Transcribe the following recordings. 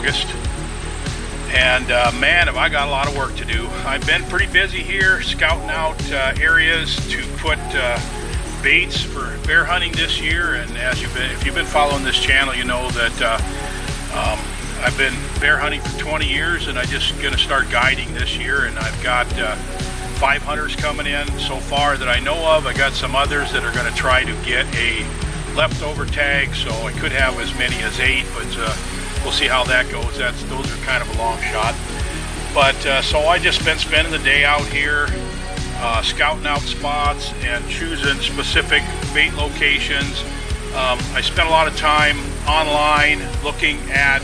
August. And man, have I got a lot of work to do. I've been pretty busy here scouting out areas to put baits for bear hunting this year. And if you've been following this channel, you know that I've been bear hunting for 20 years, and I'm just going to start guiding this year. And I've got 5 hunters coming in so far that I know of. I got some others that are going to try to get a leftover tag, so I could have as many as 8, but we'll see how that goes. Those are kind of a long shot. But so I just been spending the day out here scouting out spots and choosing specific bait locations. I spent a lot of time online looking at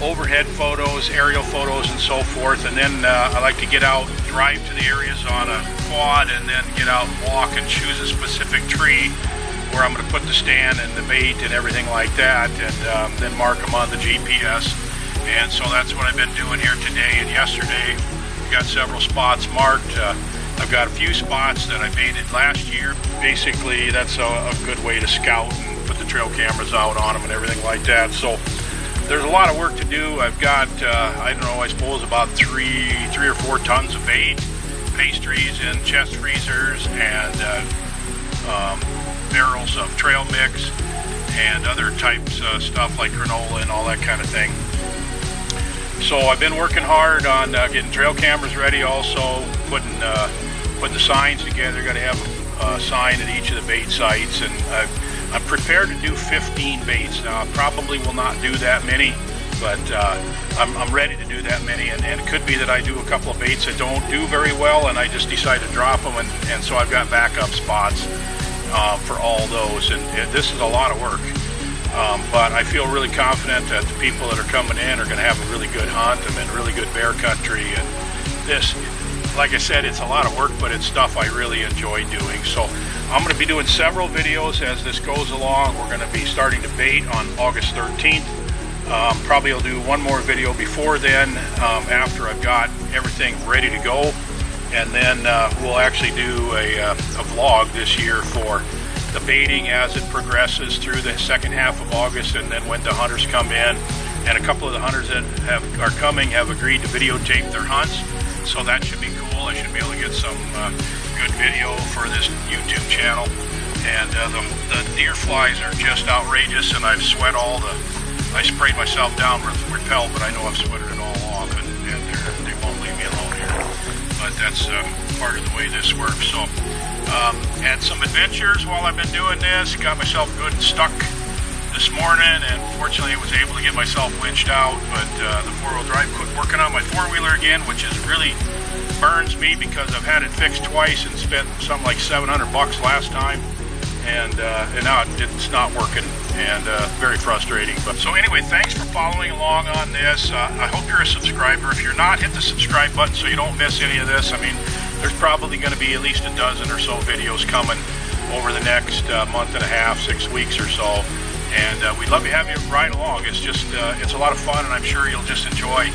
overhead photos, aerial photos, and so forth, and then I like to get out, drive to the areas on a quad, and then get out and walk and choose a specific tree where I'm going to put the stand and the bait and everything like that, and then mark them on the GPS. And so that's what I've been doing here today and yesterday. Got several spots marked. I've got a few spots that I baited last year. Basically, that's a good way to scout and put the trail cameras out on them and everything like that. So there's a lot of work to do. I've got, I don't know, I suppose about three or 4 tons of bait, pastries and chest freezers, and barrels of trail mix and other types of stuff like granola and all that kind of thing. So I've been working hard on getting trail cameras ready, also putting the signs together. Got to have a sign at each of the bait sites, and I'm prepared to do 15 baits. Now I probably will not do that many, but I'm ready to do that many, and it could be that I do a couple of baits that don't do very well and I just decide to drop them, and so I've got backup spots for all those, and this is a lot of work. But I feel really confident that the people that are coming in are going to have a really good hunt. I'm in really good bear country, and this, like I said, it's a lot of work, but it's stuff I really enjoy doing. So I'm going to be doing several videos as this goes along. We're going to be starting to bait on August 13th. Probably I'll do one more video before then, after I've got everything ready to go. And then we'll actually do a vlog this year for the baiting as it progresses through the second half of August, and then when the hunters come in. And a couple of the hunters that are coming have agreed to videotape their hunts, so that should be cool. I should be able to get some good video for this YouTube channel. And the deer flies are just outrageous, and I've sweat I sprayed myself down with Repel, but I know I've sweated it all off, and they won't leave me alone here. But that's part of the way this works. So had some adventures while I've been doing this. Got myself good and stuck this morning, and fortunately I was able to get myself winched out. But the 4-wheel drive, quit working on my 4-wheeler again, which is really burns me because I've had it fixed twice and spent something like $700 last time, and now it's not working, and very frustrating. But so anyway, thanks for following along on this. I hope you're a subscriber. If you're not, hit the subscribe button so you don't miss any of this. I mean, there's probably going to be at least a dozen or so videos coming over the next month and a half, 6 weeks or so, and we'd love to have you ride along. It's just it's a lot of fun, and I'm sure you'll just enjoy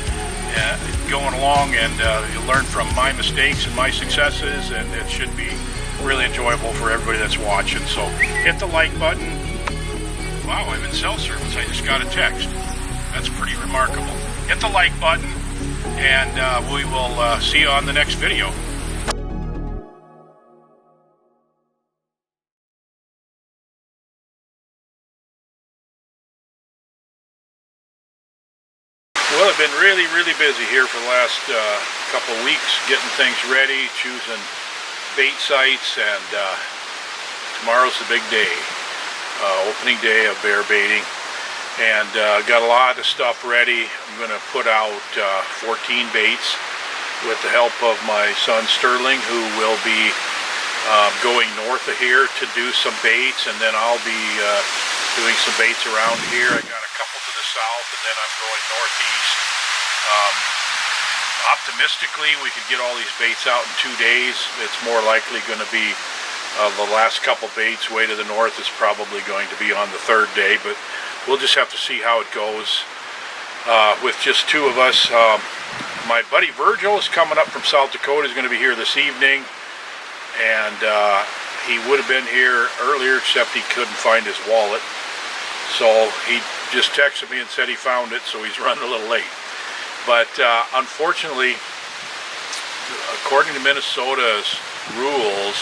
going along, and you'll learn from my mistakes and my successes, and it should be really enjoyable for everybody that's watching. So hit the like button. Wow, I'm in cell service. I just got a text. That's pretty remarkable. Hit the like button, and we will see you on the next video. Well, I've been really busy here for the last couple of weeks, getting things ready, choosing bait sites, and tomorrow's the big day, opening day of bear baiting, and got a lot of stuff ready. I'm going to put out 14 baits with the help of my son Sterling, who will be going north of here to do some baits, and then I'll be doing some baits around here. I got a couple to the south, and then I'm going northeast. Optimistically, we could get all these baits out in 2 days. It's more likely going to be the last couple baits way to the north is probably going to be on the 3rd day, but we'll just have to see how it goes with just 2 of us. My buddy Virgil is coming up from South Dakota. He's going to be here this evening, and he would have been here earlier, except he couldn't find his wallet. So he just texted me and said he found it, so he's running a little late. But unfortunately, according to Minnesota's rules,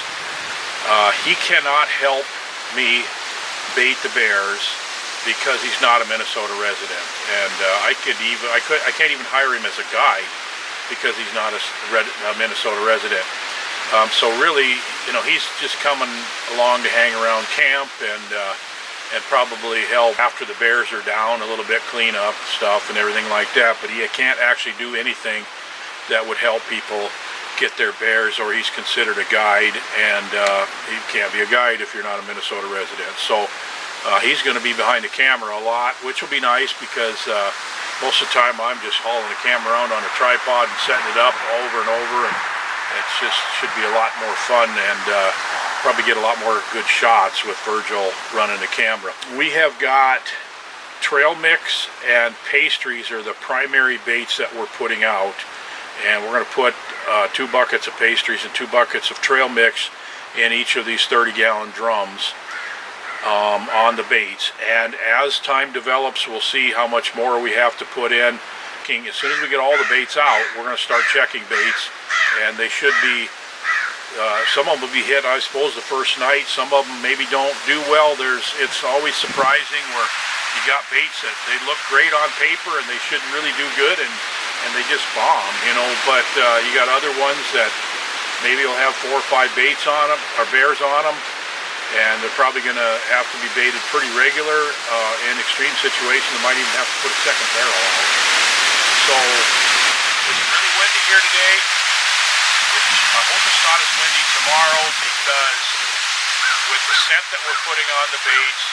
he cannot help me bait the bears because he's not a Minnesota resident, and I can't even hire him as a guide because he's not a Minnesota resident. So really, he's just coming along to hang around camp and probably help after the bears are down a little bit, clean up stuff and everything like that. But he can't actually do anything that would help people get their bears, or he's considered a guide, and he can't be a guide if you're not a Minnesota resident. So he's going to be behind the camera a lot, which will be nice because most of the time I'm just hauling the camera around on a tripod and setting it up over and over, and it just should be a lot more fun, and probably get a lot more good shots with Virgil running the camera. We have got trail mix and pastries are the primary baits that we're putting out, and we're going to put 2 buckets of pastries and 2 buckets of trail mix in each of these 30-gallon drums on the baits. And as time develops, we'll see how much more we have to put in. As soon as we get all the baits out, we're going to start checking baits, and they should be, some of them will be hit, I suppose, the first night. Some of them maybe don't do well. It's always surprising where you got baits that they look great on paper and they shouldn't really do good, and they just bomb, but you got other ones that maybe will have 4 or 5 baits on them, or bears on them, and they're probably going to have to be baited pretty regular. In extreme situations, they might even have to put a second barrel out. So it's really windy here today, which I hope it's not as windy tomorrow, because with the scent that we're putting on the baits,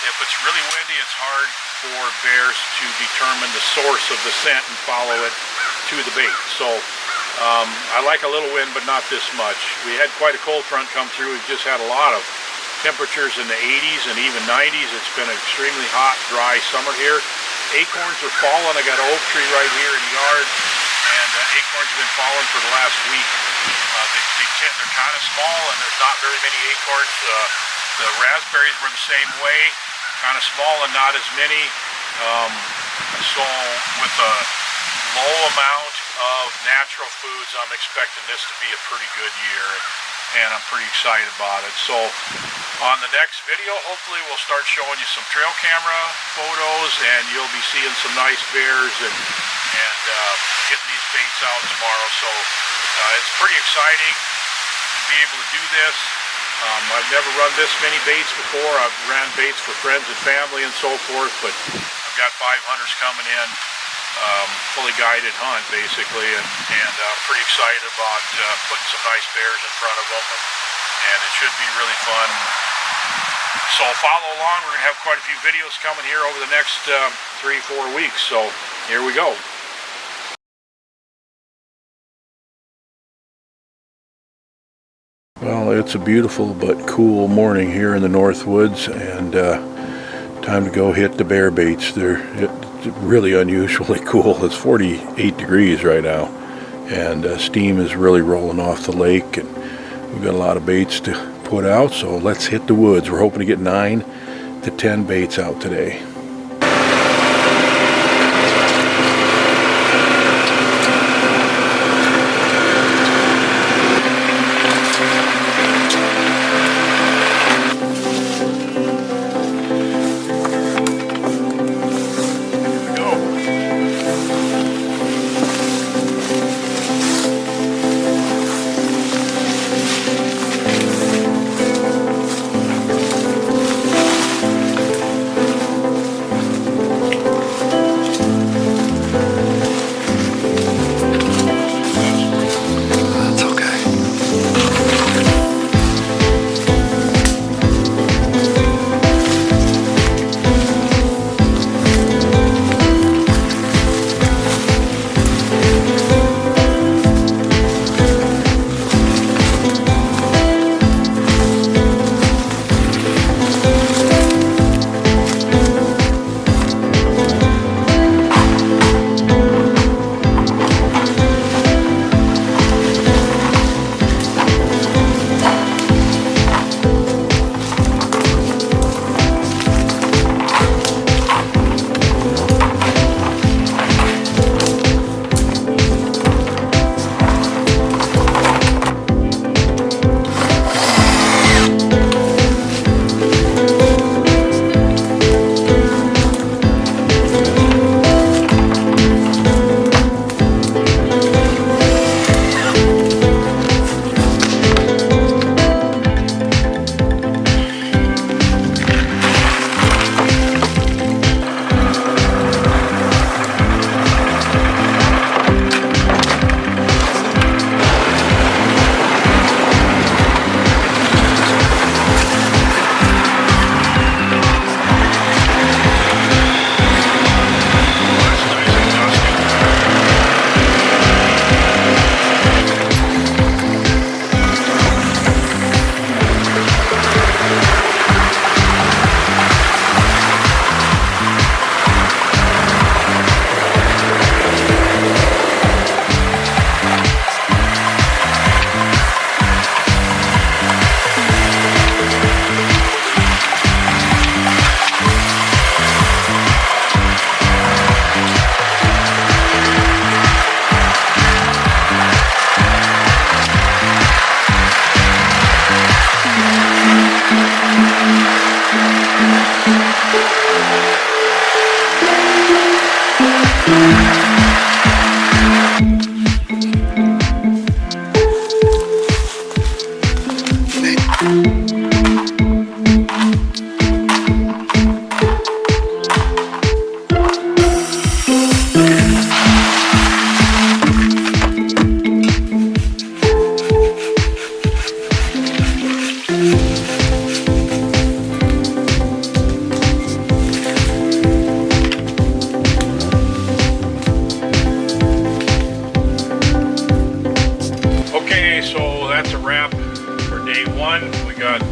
if it's really windy, it's hard for bears to determine the source of the scent and follow it to the bait. So I like a little wind, but not this much. We had quite a cold front come through. We've just had a lot of temperatures in the 80s and even 90s. It's been an extremely hot, dry summer here. Acorns are falling. I got an oak tree right here in the yard, and acorns have been falling for the last week. They're kind of small, and there's not very many acorns. The raspberries were the same way, kind of small and not as many. So with a low amount of natural foods, I'm expecting this to be a pretty good year, and I'm pretty excited about it. So on the next video, hopefully we'll start showing you some trail camera photos, and you'll be seeing some nice bears and getting these baits out tomorrow. So it's pretty exciting to be able to do this. I've never run this many baits before. I've ran baits for friends and family and so forth, but I've got 5 hunters coming in, fully guided hunt basically, and I'm pretty excited about putting some nice bears in front of them, and it should be really fun. So follow along. We're going to have quite a few videos coming here over the next 3-4 weeks, so here we go. Well, it's a beautiful but cool morning here in the North Woods, and time to go hit the bear baits. They're really unusually cool. It's 48 degrees right now, and steam is really rolling off the lake, and we've got a lot of baits to put out, so let's hit the woods. We're hoping to get 9 to 10 baits out today.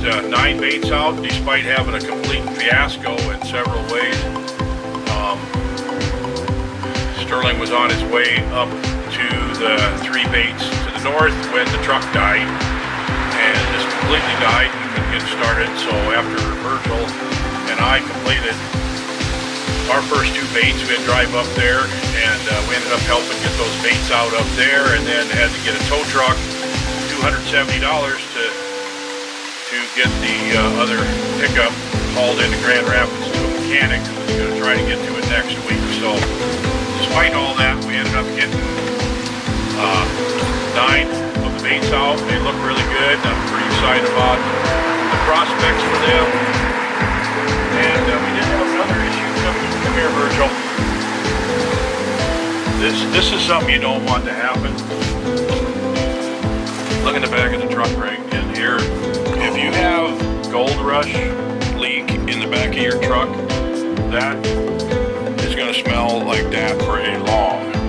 got 9 baits out, despite having a complete fiasco in several ways. Sterling was on his way up to the 3 baits to the north when the truck died, and just completely died and couldn't get started. So after Virgil and I completed our first 2 baits, we had to drive up there, and we ended up helping get those baits out up there, and then had to get a tow truck, $270 to get the other pickup hauled into Grand Rapids to a mechanic who's going to try to get to it next week. So despite all that, we ended up getting 9 of the baits out. They look really good. I'm pretty excited about the prospects for them. And we did have another issue. Come here, Virgil. This is something you don't want to happen. Look in the back of the truck right in here. If you have Gold Rush leak in the back of your truck, that is going to smell like that for a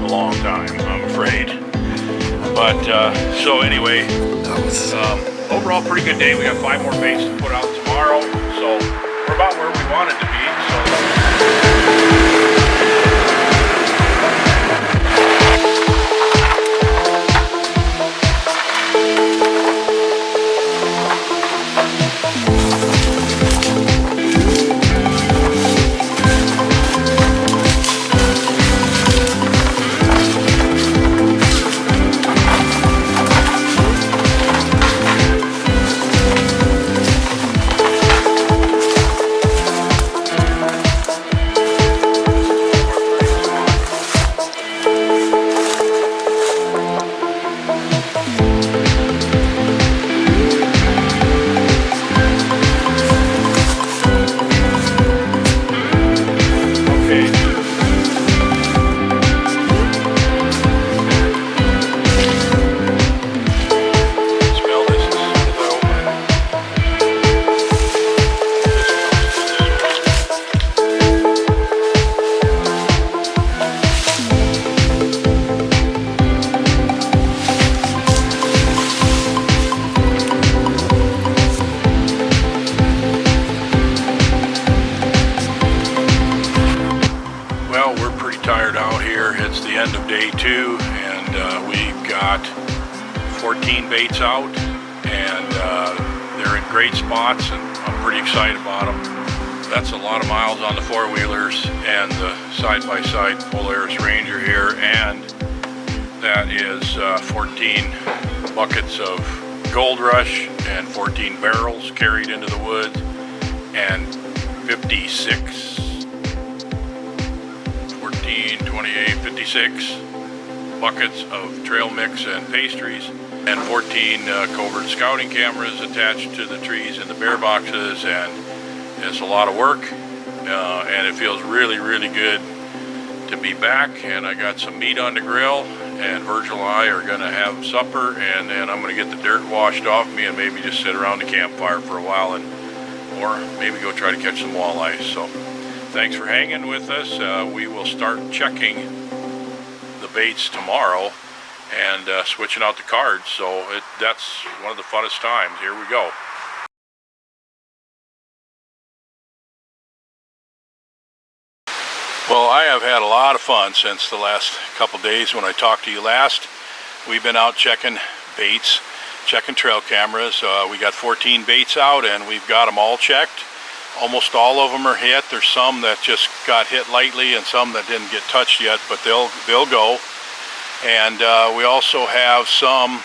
long time, I'm afraid. But so anyway, overall pretty good day. We got 5 more baits to put out tomorrow, so we're about where we wanted to be. It's the end of day 2, and we've got 14 baits out, and they're in great spots, and I'm pretty excited about them. That's a lot of miles on the 4-wheelers and the side-by-side Polaris Ranger here, and that is 14 buckets of Gold Rush and 14 barrels carried into the woods, and 56 buckets of trail mix and pastries, and 14 covert scouting cameras attached to the trees in the bear boxes. And it's a lot of work, and it feels really good to be back. And I got some meat on the grill, and Virgil and I are going to have supper, and then I'm going to get the dirt washed off me and maybe just sit around the campfire for a while, or maybe go try to catch some walleye. So thanks for hanging with us. We will start checking the baits tomorrow and switching out the cards. So that's one of the funnest times. Here we go. Well, I have had a lot of fun since the last couple days when I talked to you last. We've been out checking baits, checking trail cameras. We got 14 baits out, and we've got them all checked. Almost all of them are hit. There's some that just got hit lightly and some that didn't get touched yet, but they'll go. And we also have some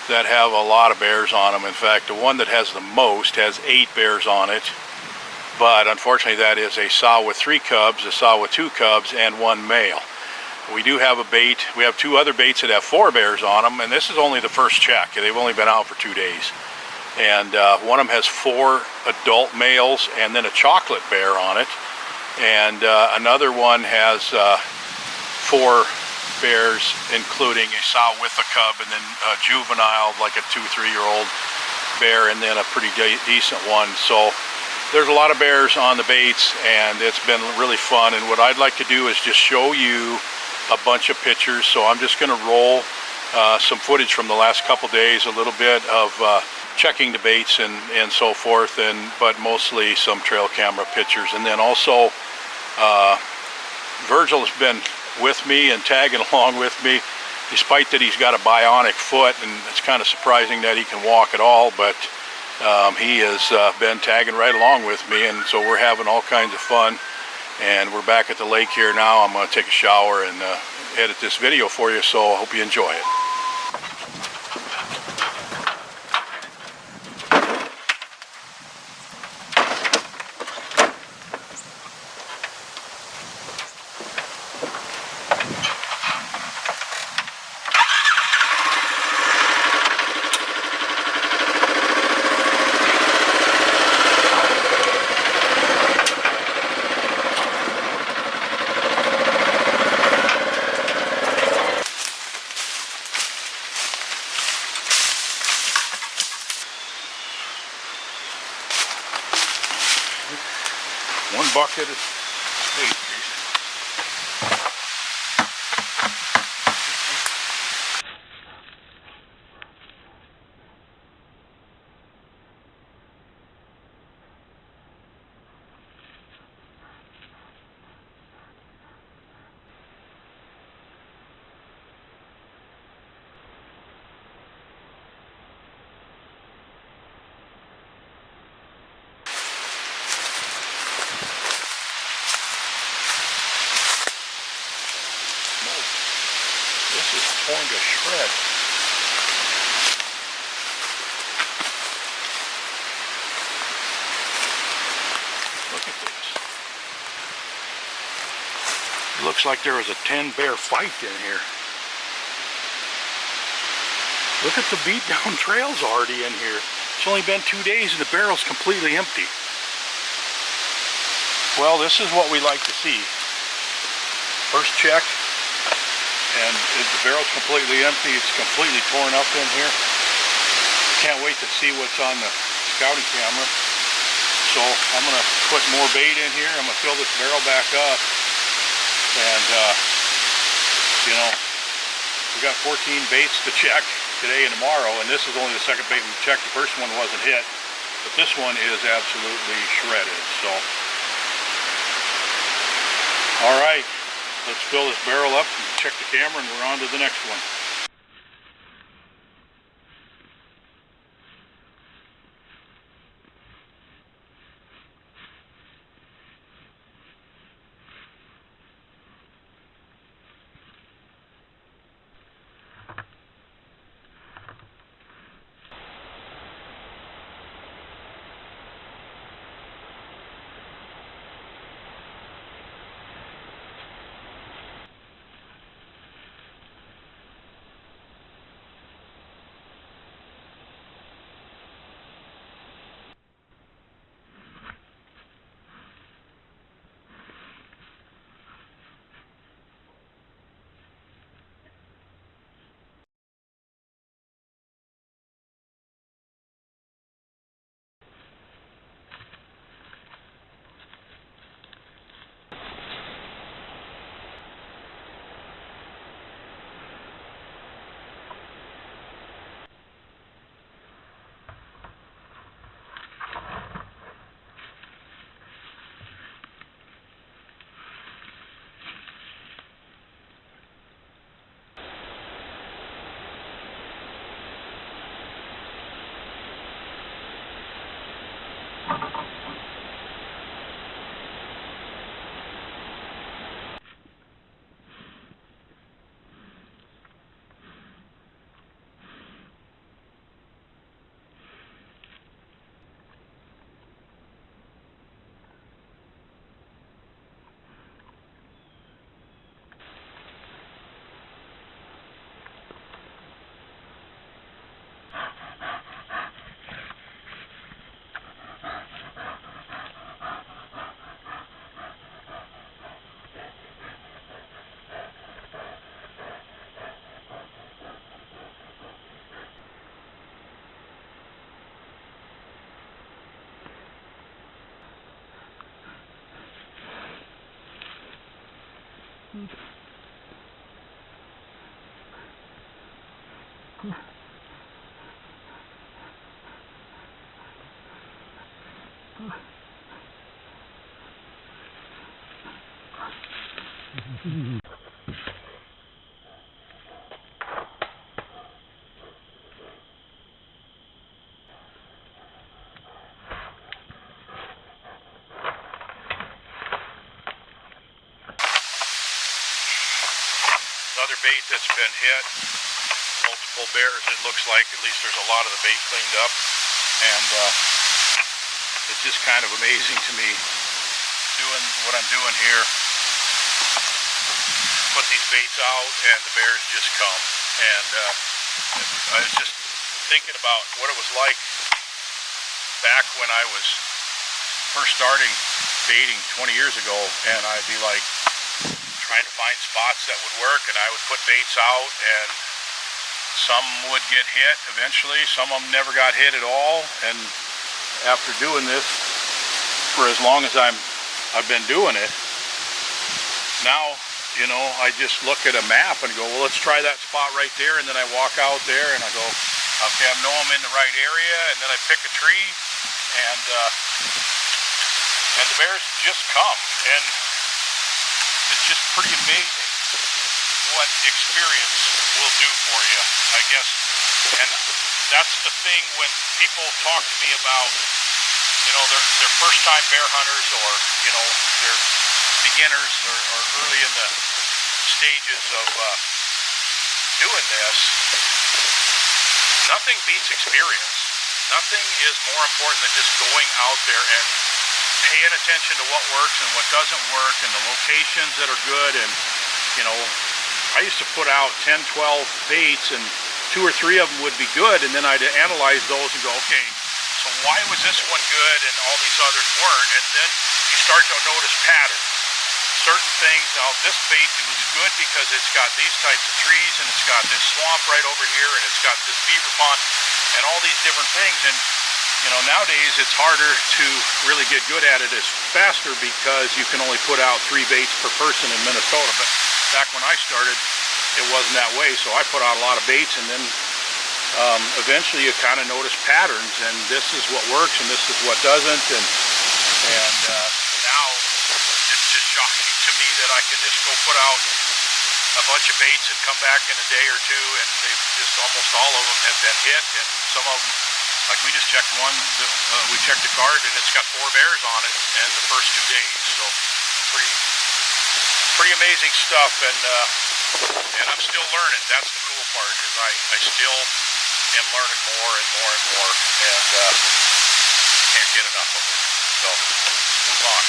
that have a lot of bears on them. In fact, the one that has the most has 8 bears on it. But unfortunately, that is a sow with 3 cubs, a sow with 2 cubs, and 1 male. We do have a bait. We have 2 other baits that have 4 bears on them, and this is only the first check. They've only been out for 2 days. And one of them has 4 adult males and then a chocolate bear on it. And another one has 4 bears, including a sow with a cub, and then a juvenile, like a 2-3-year-old bear, and then a pretty decent one. So there's a lot of bears on the baits, and it's been really fun. And what I'd like to do is just show you a bunch of pictures. So I'm just going to roll some footage from the last couple days, a little bit of checking the baits and so forth, but mostly some trail camera pictures. And then also Virgil has been with me and tagging along with me, despite that he's got a bionic foot, and it's kind of surprising that he can walk at all, but he has been tagging right along with me, and so we're having all kinds of fun. And we're back at the lake here now. I'm going to take a shower and edit this video for you, so I hope you enjoy it. One bucket of bait. This is torn to shreds. Look at this. It looks like there was a 10-bear fight in here. Look at the beat down trails already in here. It's only been 2 days and the barrel's completely empty. Well, this is what we like to see. First check. And the barrel's completely empty. It's completely torn up in here. Can't wait to see what's on the scouting camera. So I'm going to put more bait in here. I'm going to fill this barrel back up. And, you know, we got 14 baits to check today and tomorrow. And this is only the second bait we've checked. The first one wasn't hit. But this one is absolutely shredded. So, all right. Let's fill this barrel up and check the camera, and we're on to the next one. Another bait that's been hit. Multiple bears, it looks like. At least there's a lot of the bait cleaned up. And it's just kind of amazing to me doing what I'm doing here. Put these baits out and the bears just come. And I was just thinking about what it was like back when I was first starting baiting 20 years ago, and I'd be like trying to find spots that would work, and I would put baits out, and some would get hit eventually, some of them never got hit at all. And after doing this for as long as I've been doing it, now, you know, I just look at a map and go, well, let's try that spot right there, and then I walk out there and I go, okay, I know I'm in the right area, and then I pick a tree, and the bears just come. And it's just pretty amazing what experience will do for you, I guess. And that's the thing when people talk to me about, you know, they're first-time bear hunters, or, you know, they're beginners or early in the stages of doing this. Nothing beats experience. Nothing is more important than just going out there and paying attention to what works and what doesn't work, and the locations that are good. And, you know, I used to put out 10, 12 baits, and 2 or 3 of them would be good, and then I'd analyze those and go, okay, so why was this one good and all these others weren't? And then you start to notice patterns. Certain things, now this bait, it was good because it's got these types of trees, and it's got this swamp right over here, and it's got this beaver pond, and all these different things. And, you know, nowadays it's harder to really get good at it as faster, because you can only put out 3 baits per person in Minnesota. But back when I started, it wasn't that way. So I put out a lot of baits, and then eventually you kind of notice patterns, and this is what works and this is what doesn't. And now it's just shocking to me that I can just go put out a bunch of baits and come back in a day or two, and they've just, almost all of them have been hit. And some of them, like we just checked one, we checked the card, and it's got 4 bears on it in the first 2 days. So pretty amazing stuff. And I'm still learning. That's the cool part, is I still am learning more and more and more, and can't get enough of it. So let's move on.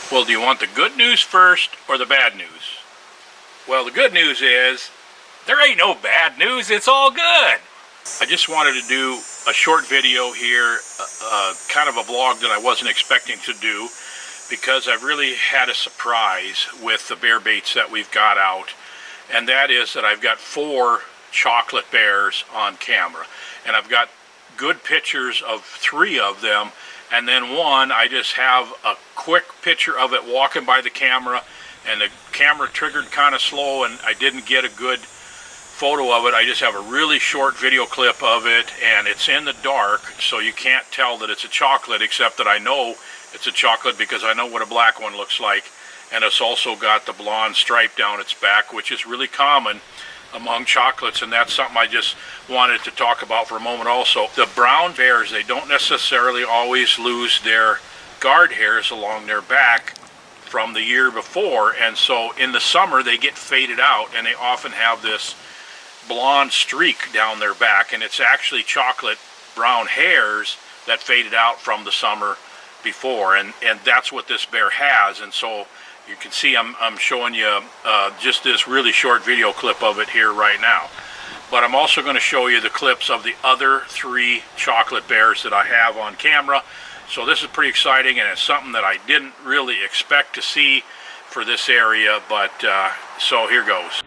Well, do you want the good news first or the bad news? Well, the good news is there ain't no bad news. It's all good. I just wanted to do a short video here, kind of a vlog that I wasn't expecting to do. because I've really had a surprise with the bear baits that we've got out, and that is that I've got 4 chocolate bears on camera, and I've got good pictures of 3 of them, and then one I just have a quick picture of it walking by the camera, and the camera triggered kind of slow and I didn't get a good photo of it. I just have a really short video clip of it, and it's in the dark, so you can't tell that it's a chocolate, except that I know it's a chocolate because I know what a black one looks like, and it's also got the blonde stripe down its back, which is really common among chocolates, and that's something I just wanted to talk about for a moment also. The brown bears, they don't necessarily always lose their guard hairs along their back from the year before, and so in the summer they get faded out, and they often have this blonde streak down their back, and it's actually chocolate brown hairs that faded out from the summer before, and that's what this bear has. And so you can see I'm showing you just this really short video clip of it here right now, but I'm also going to show you the clips of the other 3 chocolate bears that I have on camera. So this is pretty exciting, and it's something that I didn't really expect to see for this area, but so here goes.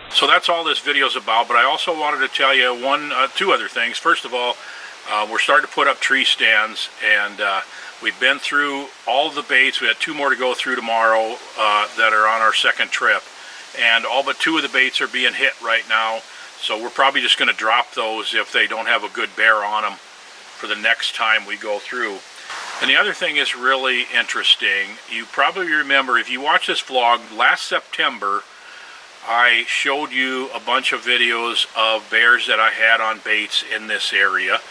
So that's all this video is about, but I also wanted to tell you 2 other things. First of all, we're starting to put up tree stands, and we've been through all the baits. We had 2 more to go through tomorrow that are on our second trip, and all but 2 of the baits are being hit right now, so we're probably just going to drop those if they don't have a good bear on them for the next time we go through. And the other thing is really interesting. You probably remember, if you watch this vlog, last September I showed you a bunch of videos of bears that I had on baits in this area,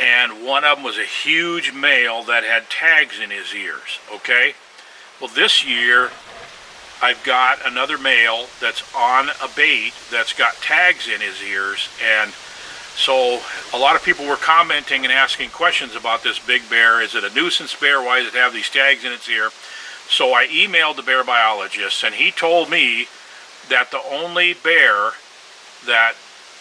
and one of them was a huge male that had tags in his ears, okay? Well, this year I've got another male that's on a bait that's got tags in his ears, and so a lot of people were commenting and asking questions about this big bear. Is it a nuisance bear? Why does it have these tags in its ear? So I emailed the bear biologist, and he told me that the only bear that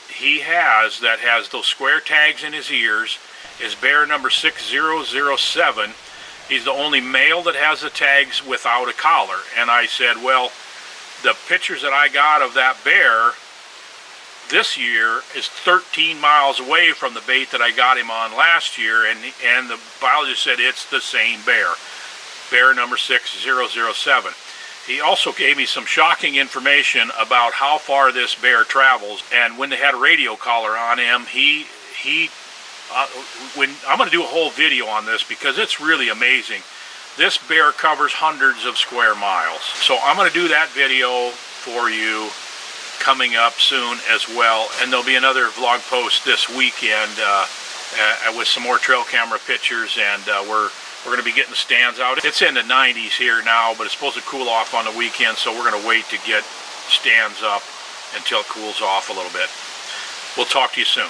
he has that has those square tags in his ears is bear number 6007. He's the only male that has the tags without a collar. And I said, well, the pictures that I got of that bear this year is 13 miles away from the bait that I got him on last year, and the biologist said it's the same bear number 6007. He also gave me some shocking information about how far this bear travels, and when they had a radio collar on him, I'm going to do a whole video on this because it's really amazing. This bear covers hundreds of square miles, so I'm going to do that video for you coming up soon as well, and there'll be another vlog post this weekend with some more trail camera pictures, and we're going to be getting the stands out. It's in the 90s here now, but it's supposed to cool off on the weekend, so we're going to wait to get stands up until it cools off a little bit. We'll talk to you soon.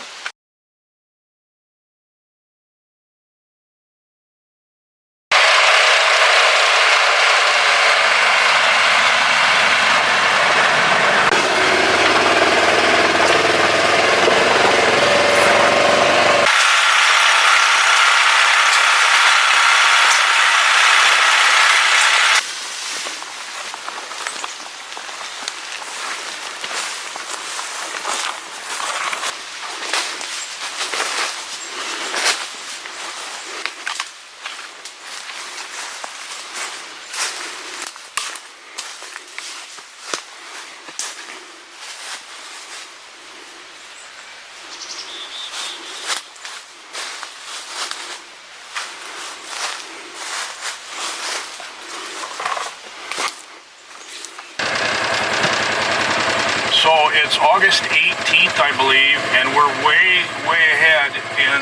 It's August 18th, I believe, and we're way ahead in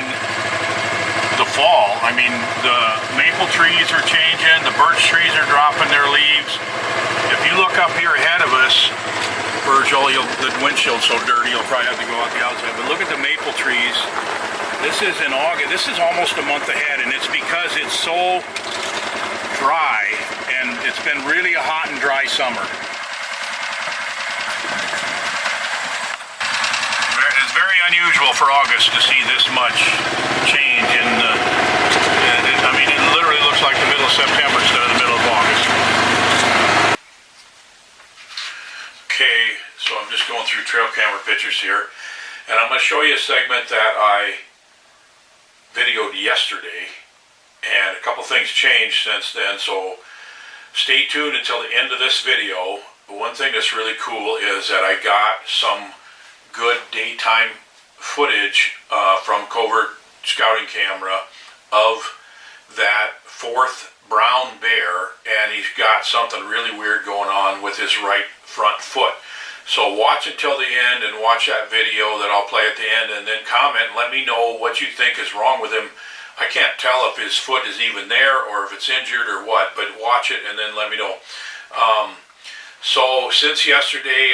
the fall. I mean, the maple trees are changing, the birch trees are dropping their leaves. If you look up here ahead of us, Virgil, the windshield's so dirty you'll probably have to go out the outside, but look at the maple trees. This is in August. This is almost a month ahead, and it's because it's so dry, and it's been really a hot and dry summer. It's very unusual for August to see this much change in the, I mean, it literally looks like the middle of September instead of the middle of August. Okay, so I'm just going through trail camera pictures here, and I'm going to show you a segment that I videoed yesterday, and a couple things changed since then, so stay tuned until the end of this video. One thing that's really cool is that I got some good daytime footage from Covert Scouting Camera of that fourth brown bear, and he's got something really weird going on with his right front foot. So watch until the end and watch that video that I'll play at the end, and then comment and let me know what you think is wrong with him. I can't tell if his foot is even there or if it's injured or what, but watch it and then let me know. So since yesterday,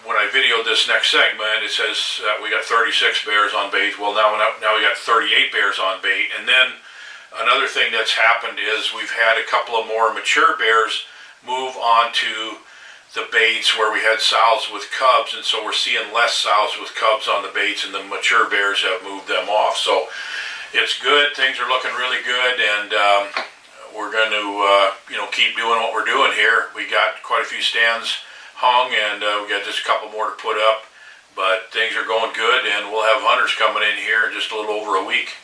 when I videoed this next segment, it says that we got 36 bears on bait. Well, now we got 38 bears on bait. And then another thing that's happened is we've had a couple of more mature bears move on to the baits where we had sows with cubs, and so we're seeing less sows with cubs on the baits, and the mature bears have moved them off. So it's good. Things are looking really good, and we're going to keep doing what we're doing here. We got quite a few stands hung, and we got just a couple more to put up, but things are going good, and we'll have hunters coming in here in just a little over a week.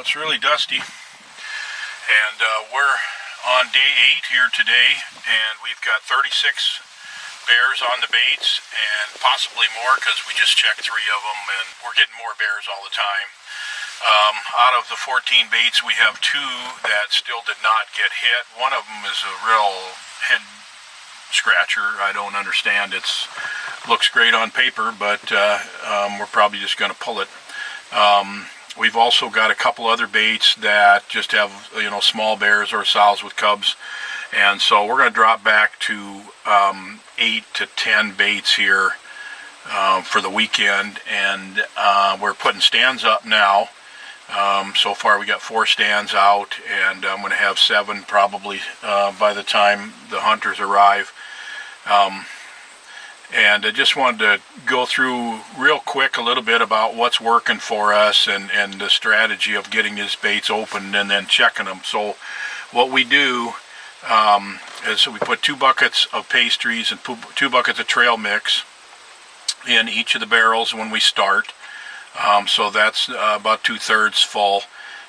It's really dusty, and we're on day 8 here today, and we've got 36 bears on the baits, and possibly more because we just checked 3 of them, and we're getting more bears all the time. Out of the 14 baits, we have 2 that still did not get hit. One of them is a real head scratcher. I don't understand. It looks great on paper, but we're probably just going to pull it. We've also got a couple other baits that just have, small bears or sows with cubs. And so we're going to drop back to 8 to 10 baits here for the weekend. And we're putting stands up now. So far we got 4 stands out, and I'm going to have 7 probably by the time the hunters arrive. And I just wanted to go through real quick a little bit about what's working for us and the strategy of getting these baits opened and then checking them. So what we do is we put 2 buckets of pastries and 2 buckets of trail mix in each of the barrels when we start. So that's about 2/3 full,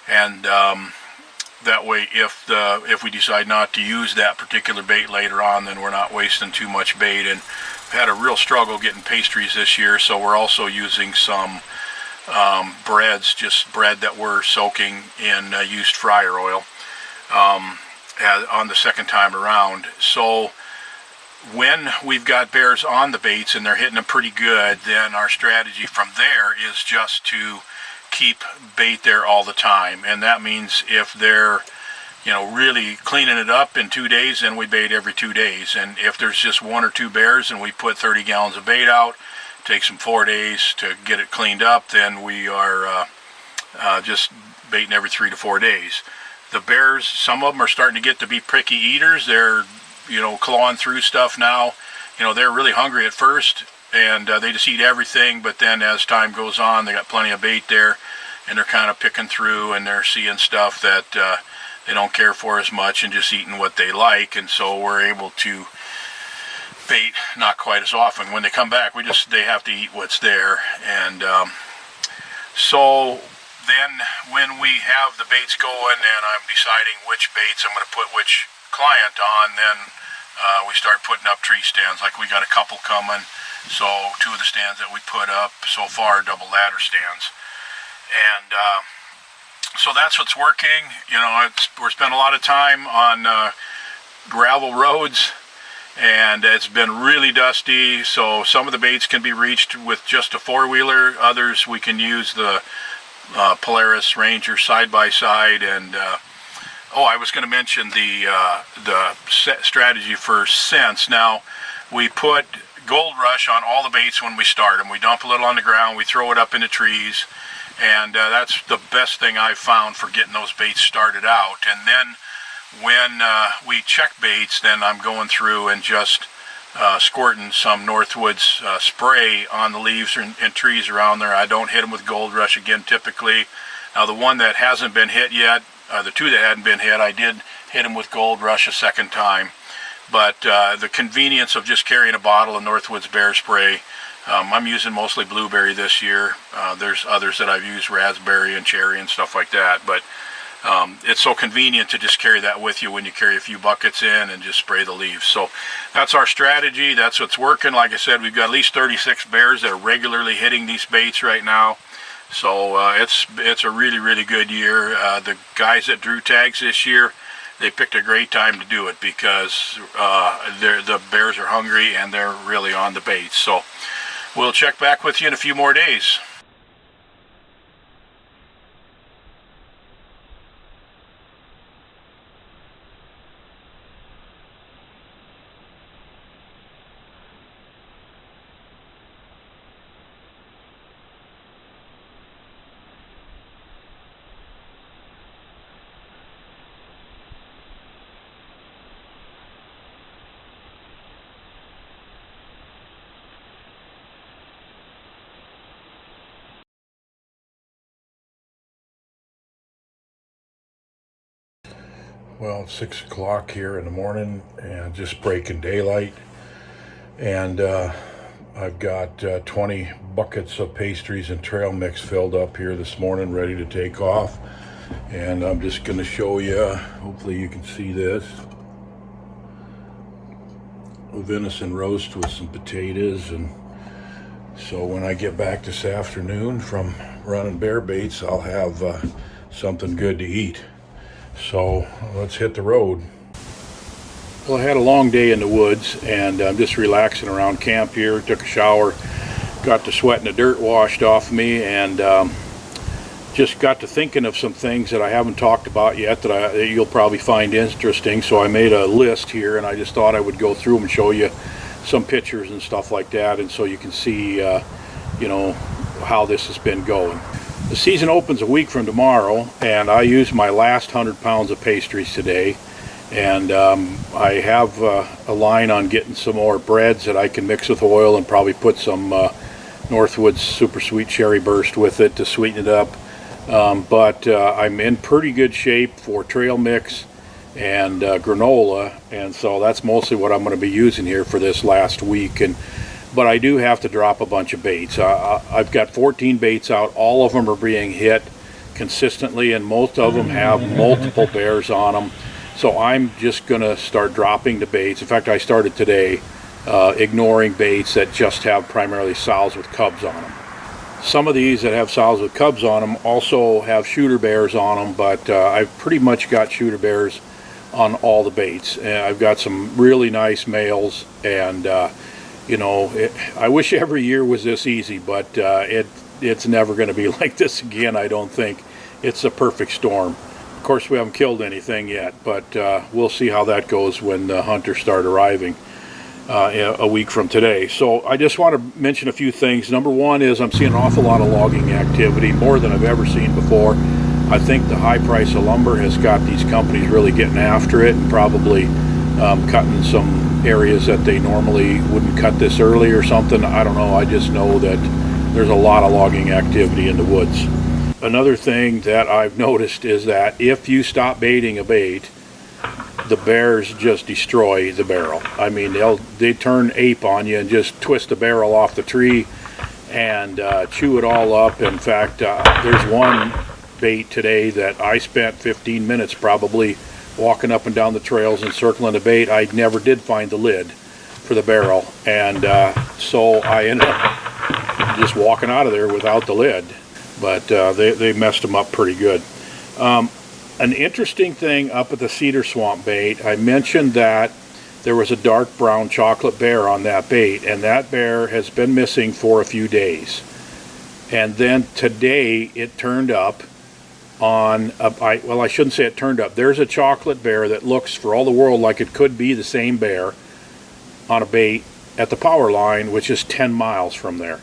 and that way if we decide not to use that particular bait later on, then we're not wasting too much bait. And we've had a real struggle getting pastries this year, so we're also using some breads, just bread that we're soaking in used fryer oil on the second time around. So when we've got bears on the baits and they're hitting them pretty good, then our strategy from there is just to keep bait there all the time. And that means if they're really cleaning it up in 2 days, then we bait every 2 days. And if there's just 1 or 2 bears and we put 30 gallons of bait out, takes them 4 days to get it cleaned up, then we are just baiting every 3 to 4 days. The bears, some of them are starting to get to be picky eaters. They're clawing through stuff now. They're really hungry at first, and they just eat everything, but then as time goes on, they got plenty of bait there, and they're kind of picking through, and they're seeing stuff that they don't care for as much and just eating what they like. And so we're able to bait not quite as often. When they come back, they have to eat what's there. And so then when we have the baits going and I'm deciding which baits I'm going to put which client on, then we start putting up tree stands. Like we got a couple coming, so 2 of the stands that we put up so far are double ladder stands. And so that's what's working. We're spending a lot of time on gravel roads, and it's been really dusty, so some of the baits can be reached with just a four-wheeler. Others we can use the Polaris Ranger side-by-side. And oh, I was going to mention the strategy for scents. Now, we put Gold Rush on all the baits when we start them. We dump a little on the ground, we throw it up into trees, and that's the best thing I've found for getting those baits started out. And then when we check baits, then I'm going through and just squirting some Northwoods spray on the leaves and trees around there. I don't hit them with Gold Rush again typically. Now the one that hasn't been hit yet, the two that hadn't been hit, I did hit them with Gold Rush a second time. But the convenience of just carrying a bottle of Northwoods Bear Spray, I'm using mostly blueberry this year. There's others that I've used, raspberry and cherry and stuff like that. But it's so convenient to just carry that with you when you carry a few buckets in and just spray the leaves. So that's our strategy. That's what's working. Like I said, we've got at least 36 bears that are regularly hitting these baits right now. So it's a really, really good year. The guys that drew tags this year, they picked a great time to do it because the bears are hungry and they're really on the baits. So we'll check back with you in a few more days. Well, it's 6 o'clock here in the morning and just breaking daylight. And I've got 20 buckets of pastries and trail mix filled up here this morning, ready to take off. And I'm just going to show you, hopefully you can see this, a venison roast with some potatoes. And so when I get back this afternoon from running bear baits, I'll have something good to eat. So let's hit the road. Well, I had a long day in the woods and I'm just relaxing around camp here. Took a shower, got the sweat and the dirt washed off me, and just got to thinking of some things that I haven't talked about yet that you'll probably find interesting. So I made a list here and I just thought I would go through them and show you some pictures and stuff like that, and so you can see you know, how this has been going. The season opens a week from tomorrow, and I used my last 100 pounds of pastries today, and I have a line on getting some more breads that I can mix with oil and probably put some Northwoods Super Sweet Cherry Burst with it to sweeten it up. But I'm in pretty good shape for trail mix and granola, and so that's mostly what I'm going to be using here for this last week. But I do have to drop a bunch of baits. I've got 14 baits out. All of them are being hit consistently, and most of them have multiple bears on them. So I'm just going to start dropping the baits. In fact, I started today ignoring baits that just have primarily sows with cubs on them. Some of these that have sows with cubs on them also have shooter bears on them, but I've pretty much got shooter bears on all the baits. And I've got some really nice males, and you know, I wish every year was this easy, but it's never going to be like this again, I don't think. It's a perfect storm. Of course, we haven't killed anything yet, but we'll see how that goes when the hunters start arriving a week from today. So I just want to mention a few things. Number one is I'm seeing an awful lot of logging activity, more than I've ever seen before. I think the high price of lumber has got these companies really getting after it and probably cutting some areas that they normally wouldn't cut this early or something. I don't know. I just know that there's a lot of logging activity in the woods. Another thing that I've noticed is that if you stop baiting a bait, the bears just destroy the barrel. I mean, they turn ape on you and just twist the barrel off the tree and chew it all up. In fact, there's one bait today that I spent 15 minutes probably walking up and down the trails and circling the bait. I never did find the lid for the barrel, and so I ended up just walking out of there without the lid. But they messed them up pretty good. An interesting thing up at the Cedar Swamp bait, I mentioned that there was a dark brown chocolate bear on that bait, and that bear has been missing for a few days. And then today it turned up on, well, I shouldn't say it turned up. There's a chocolate bear that looks for all the world like it could be the same bear on a bait at the power line, which is 10 miles from there.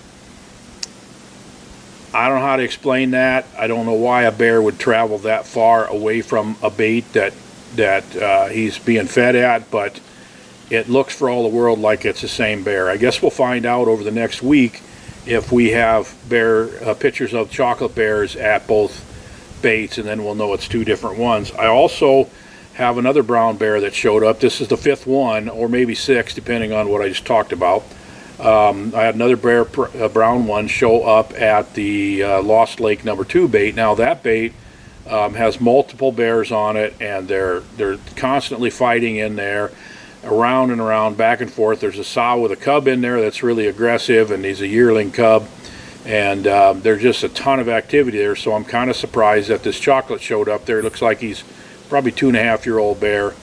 I don't know how to explain that. I don't know why a bear would travel that far away from a bait that he's being fed at, but it looks for all the world like it's the same bear. I guess we'll find out over the next week if we have pictures of chocolate bears at both baits, and then we'll know it's two different ones. I also have another brown bear that showed up. This is the 5th one, or maybe 6th, depending on what I just talked about. I had another brown one show up at the Lost Lake number 2 bait. Now that bait has multiple bears on it, and they're constantly fighting in there, around and around, back and forth. There's a sow with a cub in there that's really aggressive, and he's a yearling cub, and there's just a ton of activity there. So I'm kind of surprised that this chocolate showed up there. It looks like he's probably 2.5-year-old bear.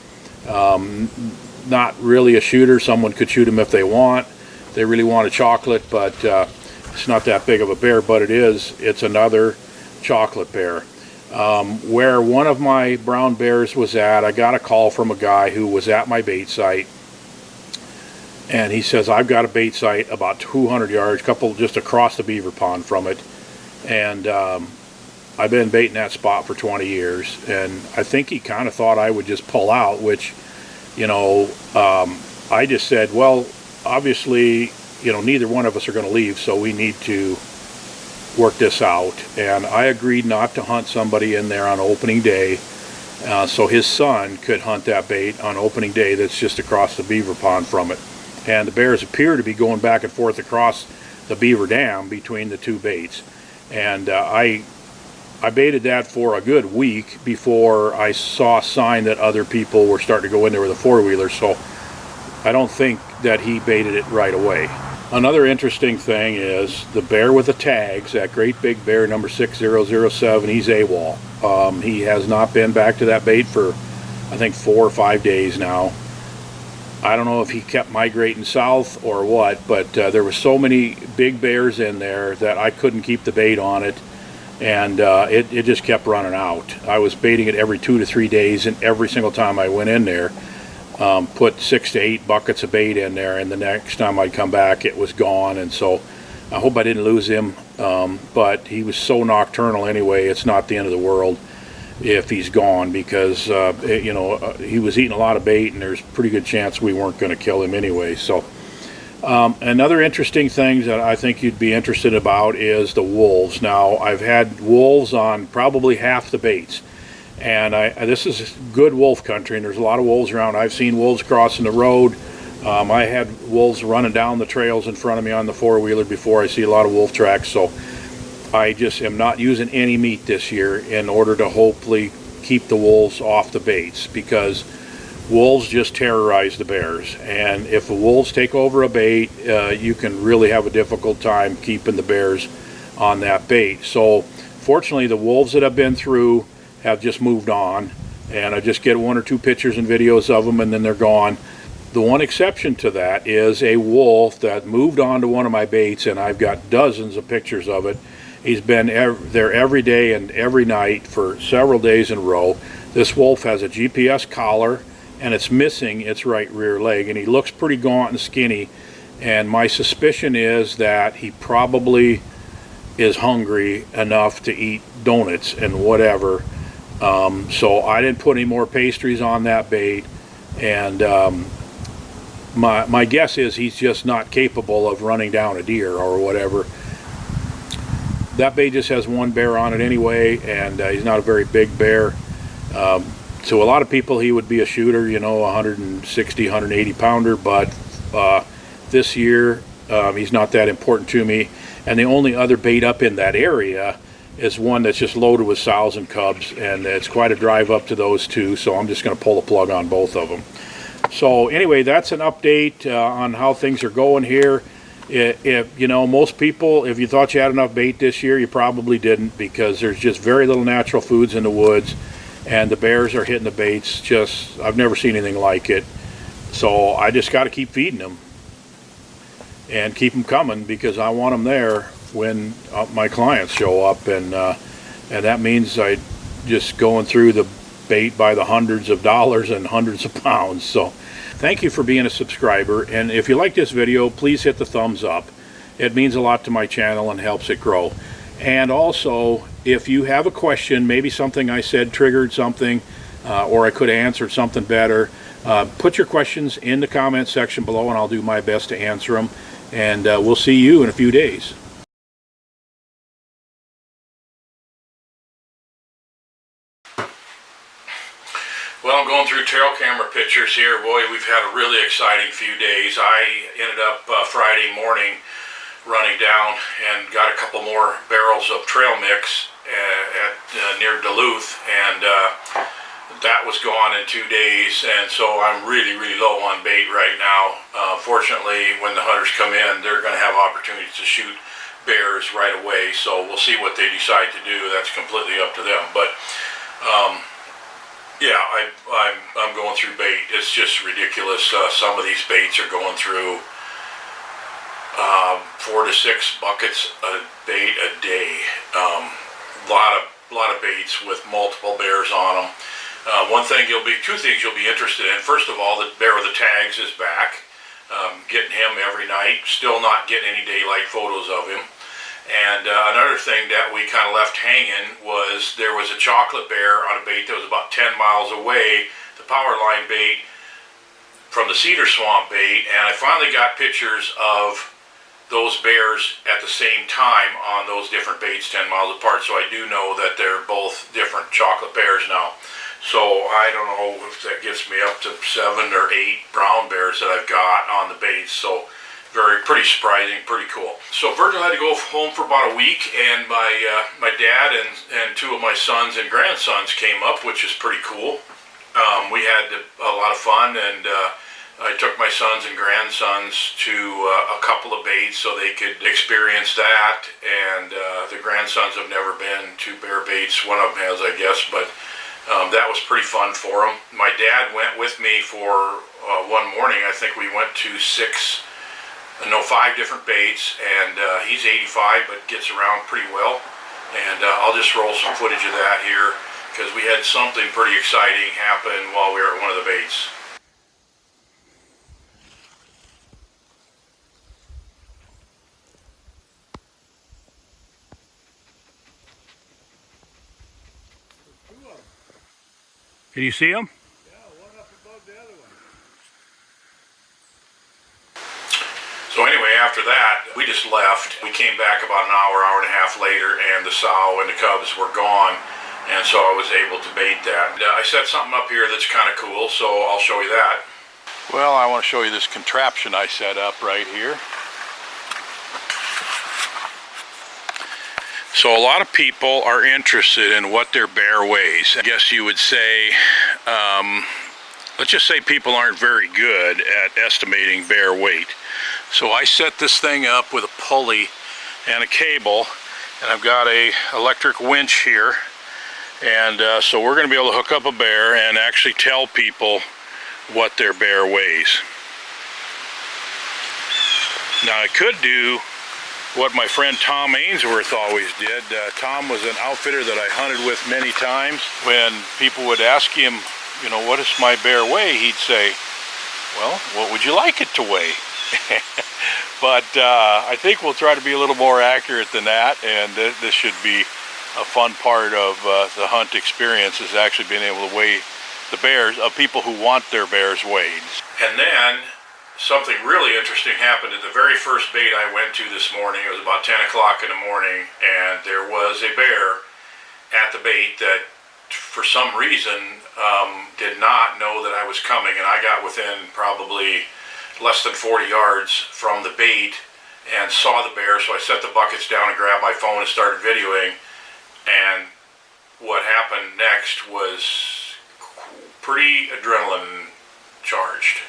Not really a shooter. Someone could shoot him if they want. They really want a chocolate, but it's not that big of a bear, but it's another chocolate bear. Where one of my brown bears was at, I got a call from a guy who was at my bait site, and he says, I've got a bait site about 200 yards, couple just across the beaver pond from it, and I've been baiting that spot for 20 years, and I think he kind of thought I would just pull out, which, you know, I just said, well, obviously, you know, neither one of us are going to leave, so we need to work this out. And I agreed not to hunt somebody in there on opening day, so his son could hunt that bait on opening day that's just across the beaver pond from it. And the bears appear to be going back and forth across the beaver dam between the two baits. And I baited that for a good week before I saw a sign that other people were starting to go in there with a four-wheeler, so I don't think that he baited it right away. Another interesting thing is the bear with the tags, that great big bear number 6007, he's AWOL. He has not been back to that bait for, I think, 4 or 5 days now. I don't know if he kept migrating south or what, but there were so many big bears in there that I couldn't keep the bait on it, and it just kept running out. I was baiting it every 2 to 3 days, and every single time I went in there, put 6 to 8 buckets of bait in there, and the next time I'd come back it was gone. And so I hope I didn't lose him, but he was so nocturnal anyway, it's not the end of the world if he's gone, because you know, he was eating a lot of bait, and there's a pretty good chance we weren't going to kill him anyway. So another interesting thing that I think you'd be interested about is the wolves. Now, I've had wolves on probably half the baits, and this is good wolf country, and there's a lot of wolves around. I've seen wolves crossing the road. I had wolves running down the trails in front of me on the four-wheeler before. I see a lot of wolf tracks, so I just am not using any meat this year in order to hopefully keep the wolves off the baits, because wolves just terrorize the bears, and if the wolves take over a bait, you can really have a difficult time keeping the bears on that bait. So fortunately, the wolves that I've been through have just moved on, and I just get 1 or 2 pictures and videos of them, and then they're gone. The one exception to that is a wolf that moved on to one of my baits, and I've got dozens of pictures of it. He's been there every day and every night for several days in a row. This wolf has a GPS collar, and it's missing its right rear leg, and he looks pretty gaunt and skinny, and my suspicion is that he probably is hungry enough to eat donuts and whatever. So I didn't put any more pastries on that bait, and my guess is he's just not capable of running down a deer or whatever. That bait just has 1 bear on it anyway, and he's not a very big bear. To a lot of people, he would be a shooter, you know, 160, 180 pounder, but this year he's not that important to me. And the only other bait up in that area is one that's just loaded with sows and cubs, and it's quite a drive up to those two, so I'm just going to pull the plug on both of them. So anyway, that's an update on how things are going here. If you know, most people, if you thought you had enough bait this year, you probably didn't, because there's just very little natural foods in the woods, and the bears are hitting the baits. Just, I've never seen anything like it. So I just got to keep feeding them and keep them coming, because I want them there when my clients show up, and that means I just going through the bait by the hundreds of dollars and hundreds of pounds. So thank you for being a subscriber, and if you like this video, please hit the thumbs up. It means a lot to my channel and helps it grow. And also, if you have a question, maybe something I said triggered something, or I could have answered something better, put your questions in the comment section below and I'll do my best to answer them. And we'll see you in a few days. Well, I'm going through trail camera pictures here. Boy, we've had a really exciting few days. I ended up Friday morning running down and got a couple more barrels of trail mix near Duluth, and that was gone in 2 days, and so I'm really low on bait right now. Fortunately, when the hunters come in, they're going to have opportunities to shoot bears right away, so we'll see what they decide to do. That's completely up to them. But yeah, I'm going through bait. It's just ridiculous. Some of these baits are going through 4 to 6 buckets of bait a day. Lot of baits with multiple bears on them. Two things you'll be interested in. First of all, the bear with the tags is back. Getting him every night. Still not getting any daylight photos of him. And another thing that we kind of left hanging was there was a chocolate bear on a bait that was about 10 miles away, the power line bait from the Cedar Swamp bait, and I finally got pictures of those bears at the same time on those different baits 10 miles apart, so I do know that they're both different chocolate bears now. So I don't know if that gets me up to 7 or 8 brown bears that I've got on the baits, so pretty surprising, pretty cool. So Virgil had to go home for about a week, and my dad and 2 of my sons and grandsons came up, which is pretty cool. We had a lot of fun, and I took my sons and grandsons to a couple of baits so they could experience that, and the grandsons have never been to bear baits. One of them has, I guess, but that was pretty fun for them. My dad went with me for one morning. I think we went to 5 different baits, and he's 85 but gets around pretty well, and I'll just roll some footage of that here because we had something pretty exciting happen while we were at one of the baits. Can you see them? Yeah, one up above the other one. So anyway, after that, we just left. We came back about an hour and a half later, and the sow and the cubs were gone, and so I was able to bait that. I set something up here that's kind of cool, so I'll show you that. Well, I want to show you this contraption I set up right here. So a lot of people are interested in what their bear weighs. I guess you would say, let's just say people aren't very good at estimating bear weight. So I set this thing up with a pulley and a cable, and I've got a electric winch here, and so we're going to be able to hook up a bear and actually tell people what their bear weighs. Now I could do what my friend Tom Ainsworth always did. Tom was an outfitter that I hunted with many times. When people would ask him, you know, what does my bear weigh? He'd say, well, what would you like it to weigh? But I think we'll try to be a little more accurate than that, and this should be a fun part of the hunt experience, is actually being able to weigh the bears of people who want their bears weighed. And then something really interesting happened at the very first bait I went to this morning. It was about 10 o'clock in the morning, and there was a bear at the bait that for some reason did not know that I was coming, and I got within probably less than 40 yards from the bait and saw the bear, so I set the buckets down and grabbed my phone and started videoing, and what happened next was pretty adrenaline charged.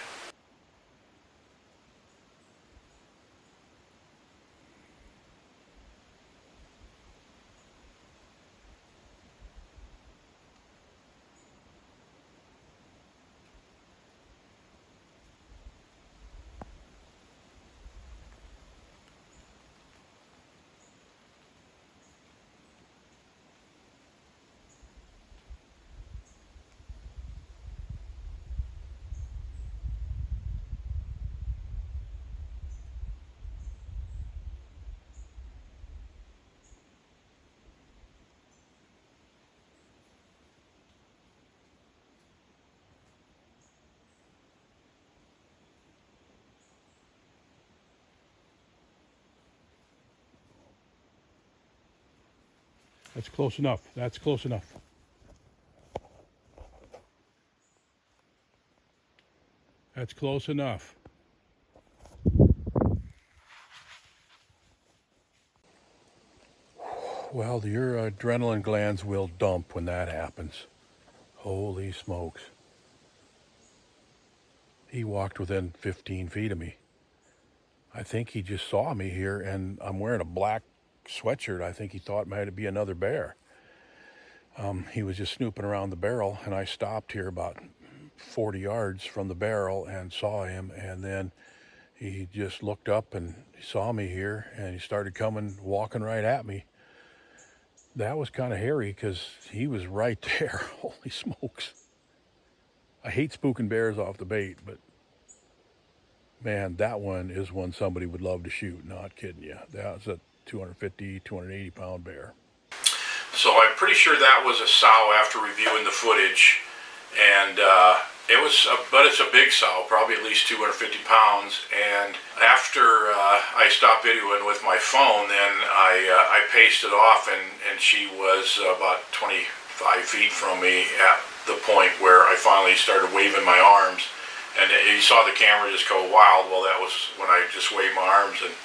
That's close enough. That's close enough. That's close enough. Well, your adrenaline glands will dump when that happens. Holy smokes. He walked within 15 feet of me. I think he just saw me here, and I'm wearing a black sweatshirt. I think he thought it might be another bear. He was just snooping around the barrel, and I stopped here about 40 yards from the barrel and saw him, and then he just looked up and he saw me here, and he started walking right at me. That was kind of hairy because he was right there. Holy smokes. I hate spooking bears off the bait, but man, that one is one somebody would love to shoot. Not kidding you. That was a 250, 280 pound bear. So I'm pretty sure that was a sow after reviewing the footage, and but it's a big sow, probably at least 250 pounds. And after I stopped videoing with my phone, then I paced it off, and she was about 25 feet from me at the point where I finally started waving my arms, and you saw the camera just go wild. Well, that was when I just waved my arms and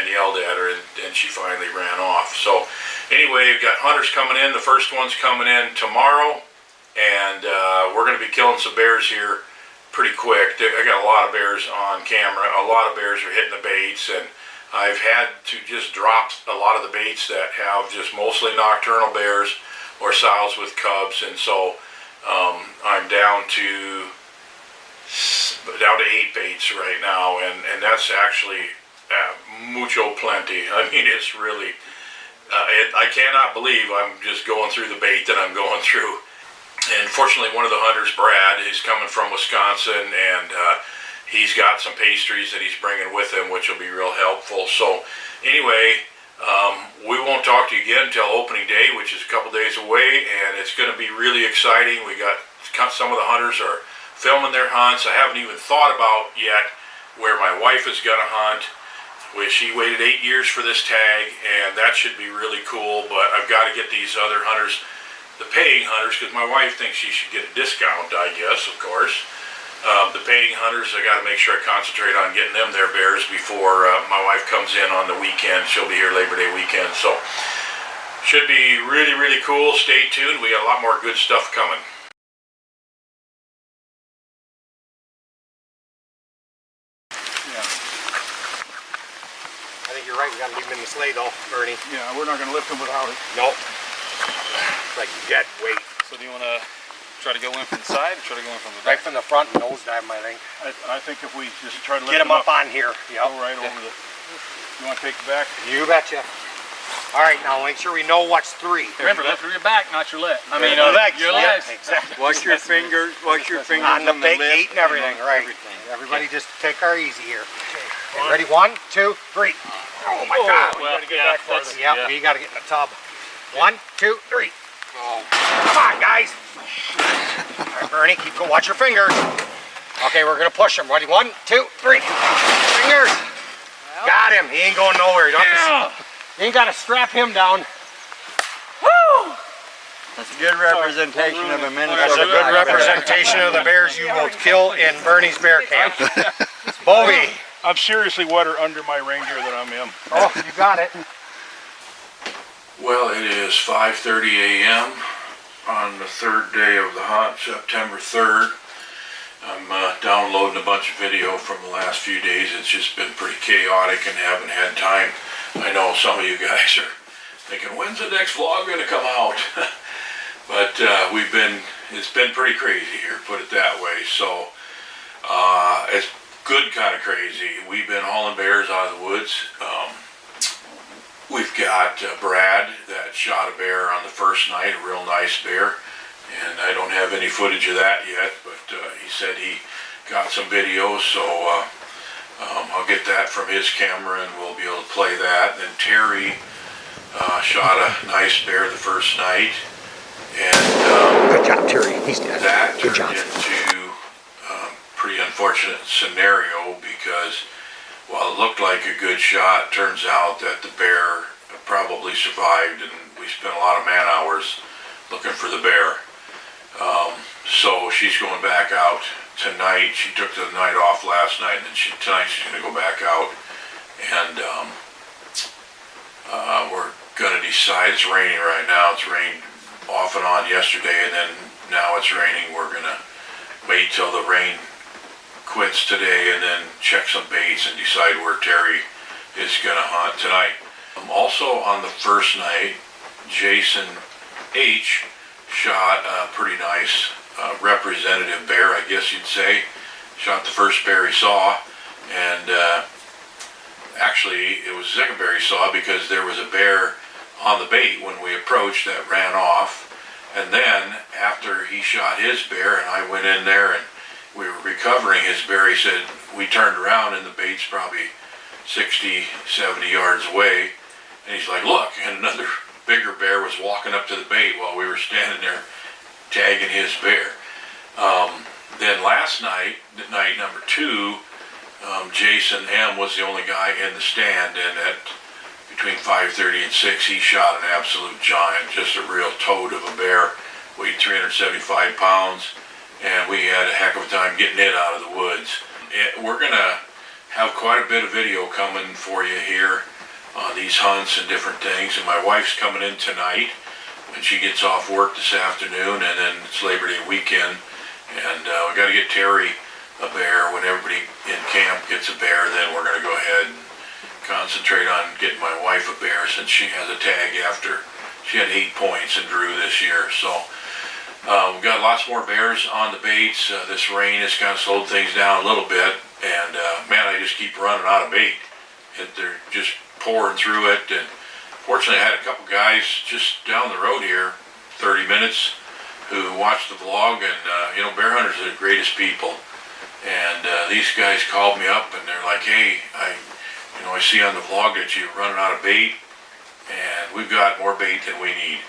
yelled at her, and she finally ran off. So anyway, we've got hunters coming in. The first one's coming in tomorrow, and we're going to be killing some bears here pretty quick. I got a lot of bears on camera. A lot of bears are hitting the baits, and I've had to just drop a lot of the baits that have just mostly nocturnal bears or sows with cubs, and so I'm down to 8 baits right now, and that's actually mucho plenty. I mean, it's really, I cannot believe I'm just going through the bait that I'm going through. And fortunately, one of the hunters, Brad, he's coming from Wisconsin, and he's got some pastries that he's bringing with him, which will be real helpful. So anyway, we won't talk to you again until opening day, which is a couple days away, and it's going to be really exciting. We got some of the hunters are filming their hunts. I haven't even thought about yet where my wife is going to hunt. She waited 8 years for this tag, and that should be really cool, but I've got to get these other hunters, the paying hunters, because my wife thinks she should get a discount, I guess, of course. The paying hunters, I got to make sure I concentrate on getting them their bears before my wife comes in on the weekend. She'll be here Labor Day weekend, so should be really, really cool. Stay tuned. We got a lot more good stuff coming. You're right, we gotta leave him in the sleigh though, Bernie. Yeah, we're not going to lift him without it. Nope. It's like dead weight. So do you want to try to go in from the side or try to go in from the back? Right from the front and nose dive him, I think. I think if we just try to lift Get him up on here. Yep. Go right over the... You want to take the back? You betcha. All right, now make sure we know what's 3. Remember, lift through your back, not your leg. I mean, your legs. Your Yeah, legs. exactly. Watch your fingers On the big gate and everything, right. Everybody just take our easy here. Okay, ready? 1, 2, 3. Oh my God. Well, We gotta get back farther. Yep, yeah. we gotta get in the tub. 1, 2, 3. Come on, guys. All right, Bernie, keep going. Watch your fingers. Okay, we're gonna push him. Ready? 1, 2, 3. Fingers. Got him. He ain't going nowhere. You ain't gotta strap him down. Woo! That's a good representation of a Minnesota. That's a good representation of the bears you will kill in Bernie's bear camp. Bobby. I'm seriously wetter under my Ranger than I'm in. Oh, you got it. Well, it is 5:30 a.m. on the third day of the hunt, September 3rd. I'm downloading a bunch of video from the last few days. It's just been pretty chaotic and haven't had time. I know some of you guys are thinking, when's the next vlog going to come out? But it's been pretty crazy here, put it that way. So it's good kind of crazy. We've been hauling bears out of the woods. We've got Brad that shot a bear on the first night, a real nice bear, and I don't have any footage of that yet, but he said he got some videos, so I'll get that from his camera and we'll be able to play that. And then Terry shot a nice bear the first night, and Good job, Terry. He's dead. that Good turned job. into pretty unfortunate scenario because while it looked like a good shot, turns out that the bear probably survived, and we we spent a lot of man hours looking for the bear. So she's going back out tonight. She took the night off last night, and then tonight she's going to go back out, and we're going to decide. It's raining right now. It's rained off and on yesterday, and then now it's raining. We're going to wait till the rain quits today and then check some baits and decide where Terry is going to hunt tonight. Also on the first night, Jason H. shot a pretty nice representative bear, I guess you'd say. Shot the first bear he saw, and actually it was the second bear he saw, because there was a bear on the bait when we approached that ran off. And then after he shot his bear and I went in there and we were recovering his bear, he said, we turned around and the bait's probably 60, 70 yards away. And he's like, look, and another bigger bear was walking up to the bait while we were standing there tagging his bear. Then last night, night number 2, Jason M. was the only guy in the stand, and at between 5:30 and 6, he shot an absolute giant, just a real toad of a bear, weighed 375 pounds, and we had a heck of a time getting it out of the woods. We're gonna have quite a bit of video coming for you here on these hunts and different things, and my wife's coming in tonight when she gets off work this afternoon, and then it's Labor Day weekend, and we got to get Terry a bear. When everybody in camp gets a bear, then we're going to go ahead and concentrate on getting my wife a bear, since she has a tag after she had 8 points in Drew this year. So we've got lots more bears on the baits. This rain has kind of slowed things down a little bit, and man, I just keep running out of bait. They're just pouring through it, and fortunately I had a couple guys just down the road here, 30 minutes, who watched the vlog, and you know, bear hunters are the greatest people, and these guys called me up and they're like, hey, I see on the vlog that you're running out of bait, and we've got more bait than we need.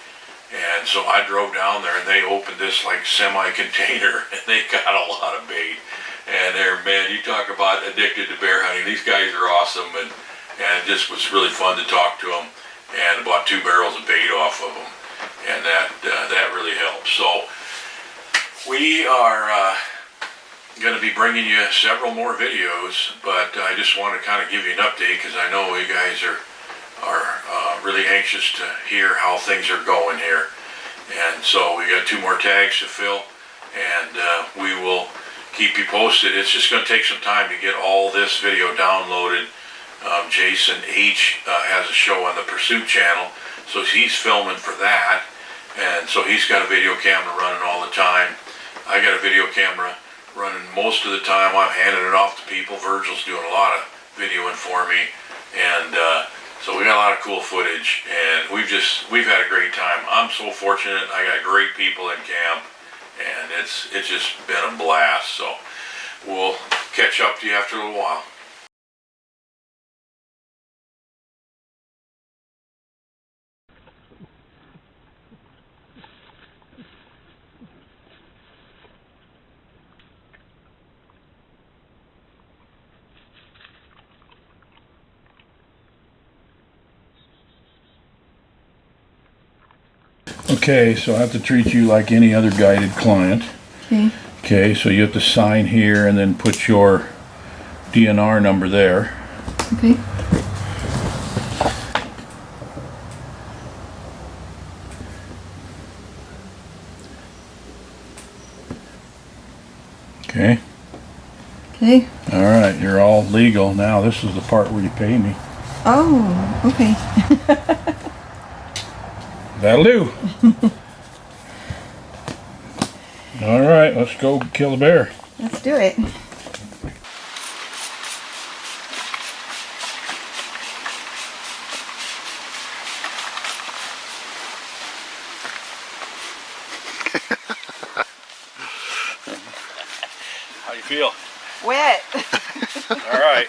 And so I drove down there and they opened this like semi-container and they got a lot of bait. And they're, man, you talk about addicted to bear hunting. These guys are awesome, and it just was really fun to talk to them, and bought 2 barrels of bait off of them, and that really helps. So we are going to be bringing you several more videos, but I just want to kind of give you an update, because I know you guys are really anxious to hear how things are going here. And so we got 2 more tags to fill, and we will keep you posted. It's just going to take some time to get all this video downloaded. Jason H. has a show on the Pursuit channel, so he's filming for that, and so he's got a video camera running all the time. I got a video camera running most of the time. I'm handing it off to people. Virgil's doing a lot of videoing for me, and so we got a lot of cool footage, and we've had a great time. I'm so fortunate. I got great people in camp, and it's just been a blast. So we'll catch up to you after a little while. Okay, so I have to treat you like any other guided client. Okay. Okay, so you have to sign here and then put your DNR number there. Okay. Okay. Okay. All right, you're all legal. Now this is the part where you pay me. Oh, okay. That'll do. All right, let's go kill the bear. Let's do it. How you feel? Wet. All right,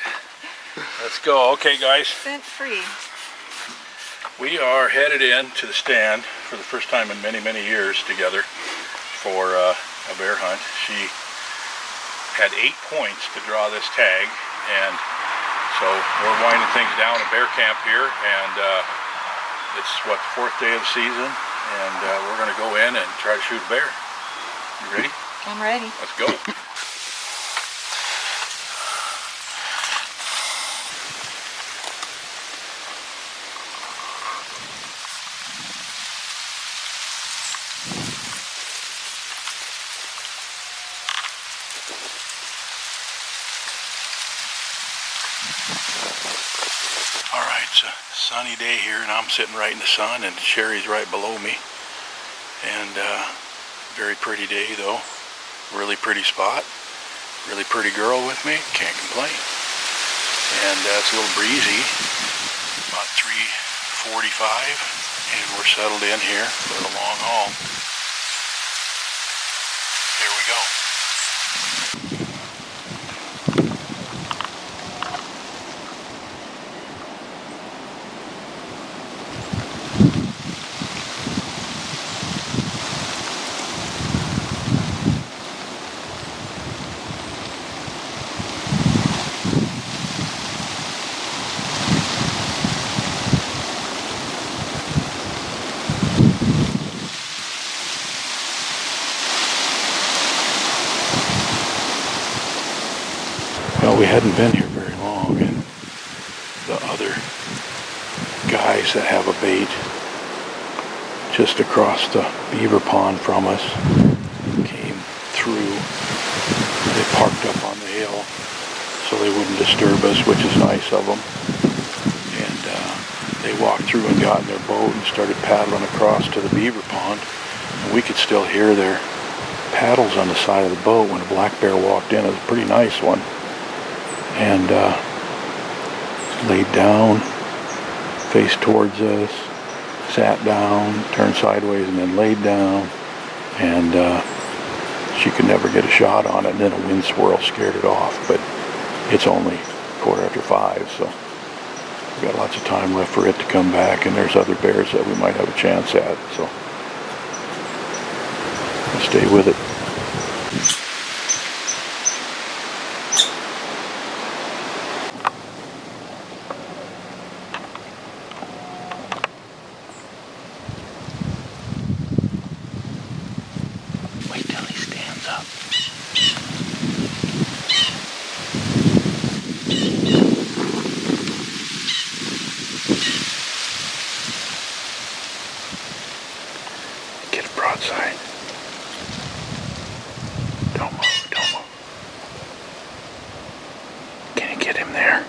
let's go. Okay, guys. Scent free. We are headed in to the stand for the first time in many, many years together for a bear hunt. She had 8 points to draw this tag, and so we're winding things down at bear camp here, and It's what, the 4th day of the season, and we're going to go in and try to shoot a bear. You ready? I'm ready. Let's go. All right, it's a sunny day here, and I'm sitting right in the sun, and Sherry's right below me. And very pretty day, though. Really pretty spot. Really pretty girl with me. Can't complain. And it's a little breezy. About 3:45, and we're settled in here for the long haul. Here we go. Well, we hadn't been here very long, and the other guys that have a bait just across the beaver pond from us came through. They parked up on the hill so they wouldn't disturb us, which is nice of them. And they walked through and got in their boat and started paddling across to the beaver pond. And we could still hear their paddles on the side of the boat when a black bear walked in. It was a pretty nice one. And laid down, faced towards us, sat down, turned sideways, and then laid down. And she could never get a shot on it, and then a wind swirl scared it off. But it's only 5:15, so we've got lots of time left for it to come back, and there's other bears that we might have a chance at, so we'll stay with it. Wait till he stands up. Get a broadside. Don't move, don't move. Can you get him there?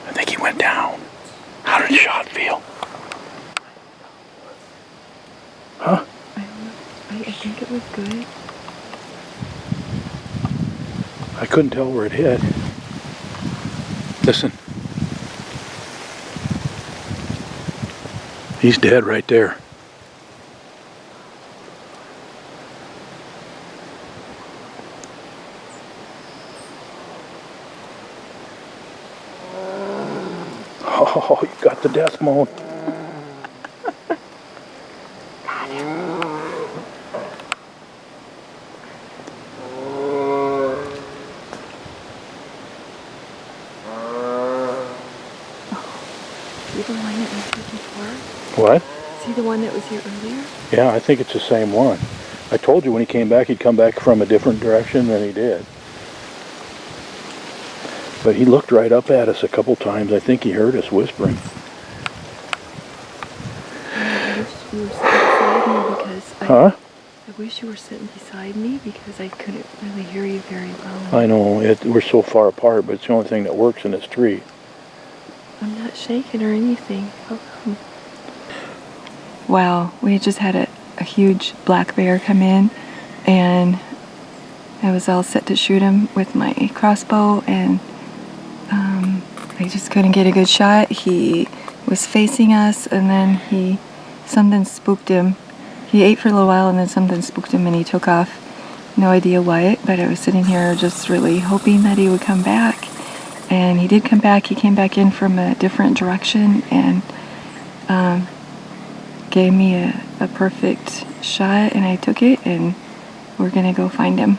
I think he went down. How did the shot feel? Huh? I think it was good. I couldn't tell where it hit. Listen. He's dead right there. Oh, you got the death moan. See the one that was here before? What? See the one that was here earlier? Yeah, I think it's the same one. I told you when he came back, he'd come back from a different direction than he did. But he looked right up at us a couple times. I think he heard us whispering. I wish you were sitting beside me because I couldn't really hear you very well. I know, we're so far apart, but it's the only thing that works in this tree. I'm not shaking or anything. How come? Wow, we just had a huge black bear come in, and I was all set to shoot him with my crossbow, and I just couldn't get a good shot. He was facing us, and then something spooked him. He ate for a little while, and then something spooked him, and he took off. No idea what, but I was sitting here just really hoping that he would come back. And he did come back. He came back in from a different direction and gave me a perfect shot, and I took it, and we're gonna go find him.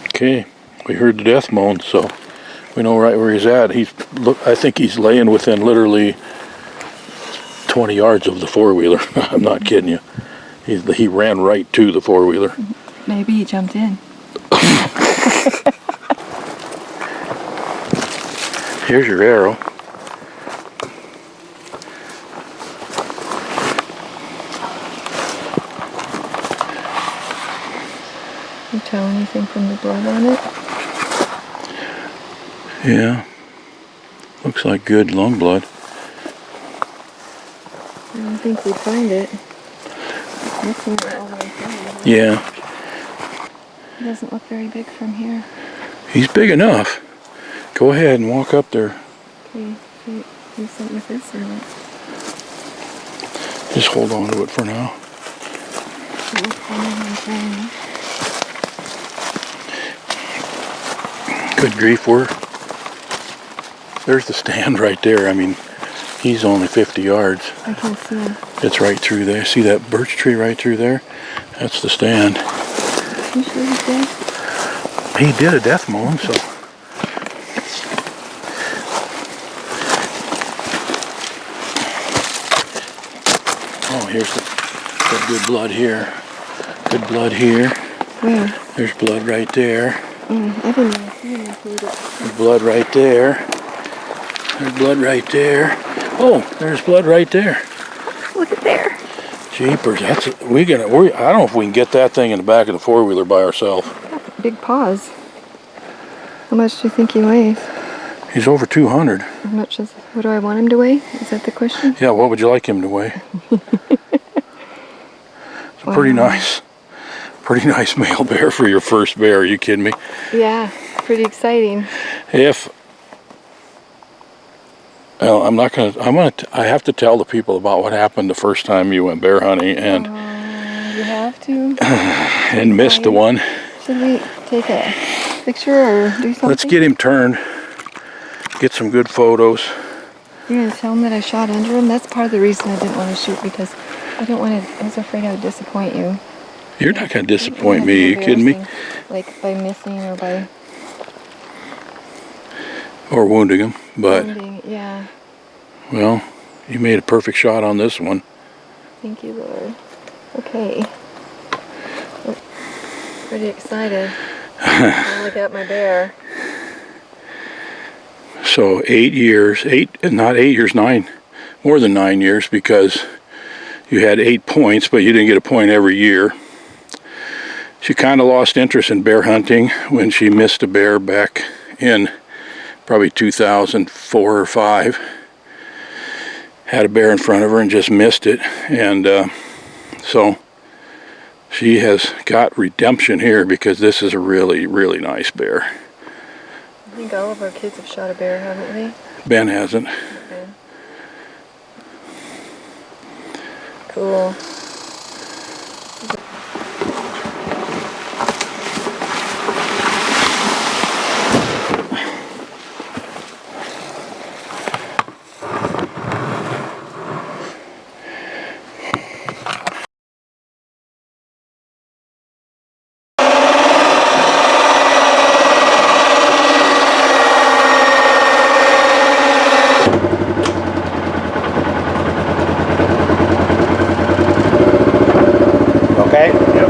Okay, we heard the death moan, so we know right where he's at. I think he's laying within literally 20 yards of the four-wheeler. I'm not kidding you. He ran right to the four-wheeler. Maybe he jumped in. Here's your arrow. Can you tell anything from the blood on it? Yeah. Looks like good lung blood. I don't think we'd find it. Missing it all the way through. Yeah. He doesn't look very big from here. He's big enough. Go ahead and walk up there. Okay, do something with this or what? Just hold on to it for now. Good grief, there's the stand right there. I mean, he's only 50 yards. I can't see him. It's right through there. See that birch tree right through there? That's the stand. You sure he's dead? He did a death moan, so. Oh, here's the good blood here. Good blood here. Where? There's blood right there. I didn't even see him until There's blood right there. There's blood right there. Oh, there's blood right there. Look at there. Jeepers, I don't know if we can get that thing in the back of the four-wheeler by ourselves. Big paws. How much do you think he weighs? He's over 200. How much is? What do I want him to weigh? Is that the question? Yeah, what would you like him to weigh? It's a pretty nice male bear for your first bear. Are you kidding me? Yeah, pretty exciting. I have to tell the people about what happened the first time you went bear hunting and You have to. and missed the one. Should we take a picture or do something? Let's get him turned. Get some good photos. You're gonna tell him that I shot under him? That's part of the reason I didn't want to shoot, because I was afraid I would disappoint you. You're not going to disappoint me. Are you kidding me? Like by missing or by Or wounding him. But, wounding. Yeah. well, you made a perfect shot on this one. Thank you, Lord. Okay. Pretty excited. I got my bear. So 8 years, more than 9 years, because you had 8 points, but you didn't get a point every year. She kind of lost interest in bear hunting when she missed a bear back in probably 2004 or 5. Had a bear in front of her and just missed it. And so she has got redemption here because this is a really, really nice bear. I think all of our kids have shot a bear, haven't they? Ben hasn't. Okay. Cool. Okay? Yep.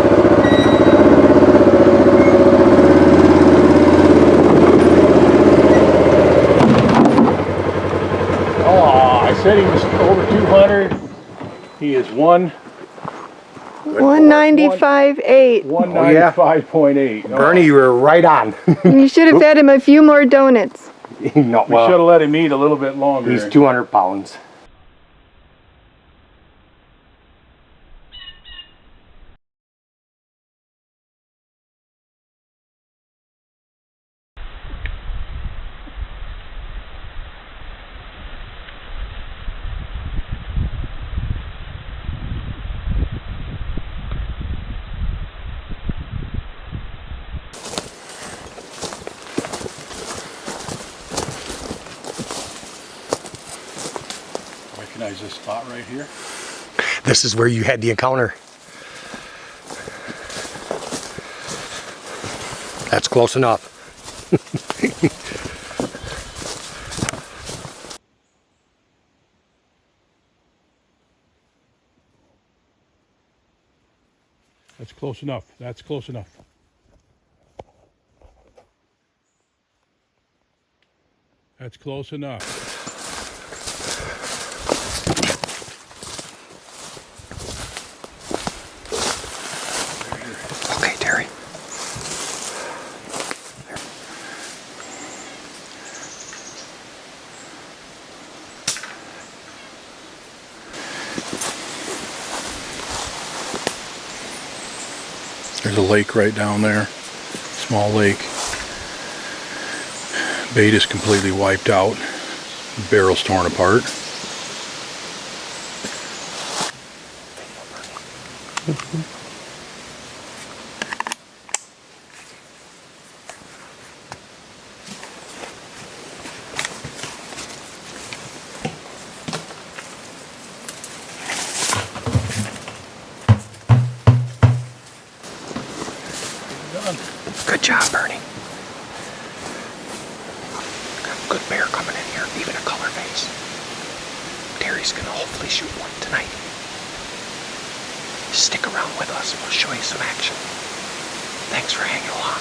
Oh, I said he was over 200. He is 195.8. 195.8. Bernie, you were right on. You should have fed him a few more donuts. No, We should have let him eat a little bit longer. he's 200 pounds. Recognize this spot right here? This is where you had the encounter. That's close enough. That's close enough. That's close enough. That's close enough. Okay, Terry. There's a lake right down there. Small lake. Bait is completely wiped out. The barrel's torn apart. Good job, Bernie. Got a good bear coming in here, even a color face. Terry's gonna hopefully shoot one tonight. Stick around with us, we'll show you some action. Thanks for hanging along.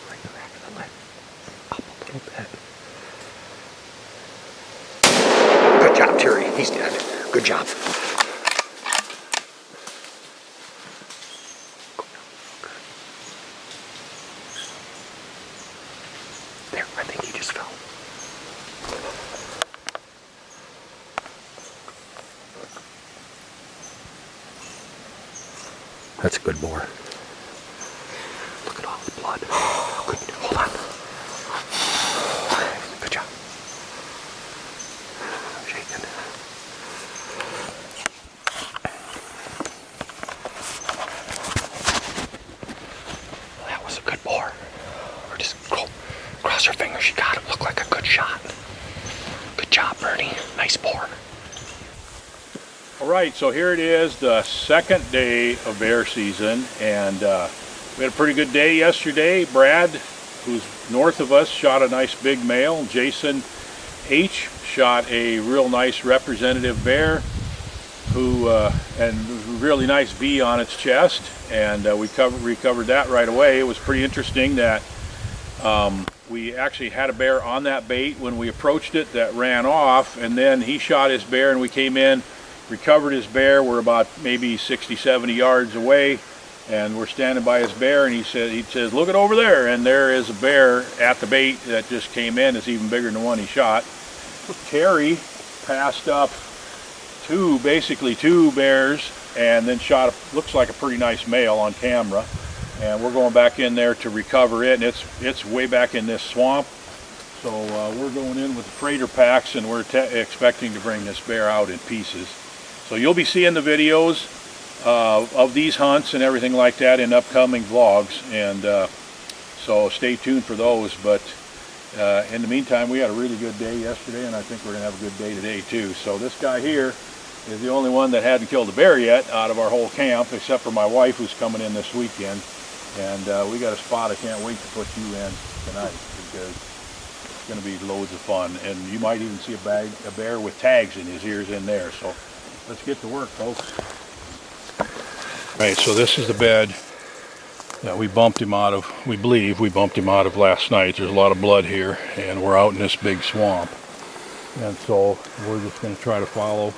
Right back of the lip. Up a little bit. Good job, Terry. He's dead. Good job. There, I think he just fell. That's a good boar. Look at all the blood. Good. Hold on. Good job. Shaking. That was a good boar. Or just cross her fingers. She got it. Looked like a good shot. Good job, Bernie. Nice boar. All right, so here it is, the second day of bear season, and we had a pretty good day yesterday. Brad, who's north of us, shot a nice big male. Jason H. shot a real nice representative bear, and really nice V on its chest, and we recovered that right away. It was pretty interesting that we actually had a bear on that bait when we approached it that ran off, and then he shot his bear, and we came in, recovered his bear. We're about maybe 60-70 yards away, and we're standing by his bear, and he says, look it over there, and there is a bear at the bait that just came in. It's even bigger than the one he shot. Terry passed up basically two bears, and then shot looks like a pretty nice male on camera, and we're going back in there to recover it, and it's way back in this swamp. So we're going in with the freighter packs, and we're expecting to bring this bear out in pieces. So you'll be seeing the videos of these hunts and everything like that in upcoming vlogs, and so stay tuned for those. But in the meantime, we had a really good day yesterday, and I think we're going to have a good day today too. So this guy here is the only one that hadn't killed a bear yet out of our whole camp, except for my wife, who's coming in this weekend. And we got a spot I can't wait to put you in tonight, because it's going to be loads of fun, and you might even see a bear with tags in his ears in there. So let's get to work, folks. All right, so this is the bed that we bumped him out of. We believe we bumped him out of last night. There's a lot of blood here, and we're out in this big swamp, and so we're just going to try to follow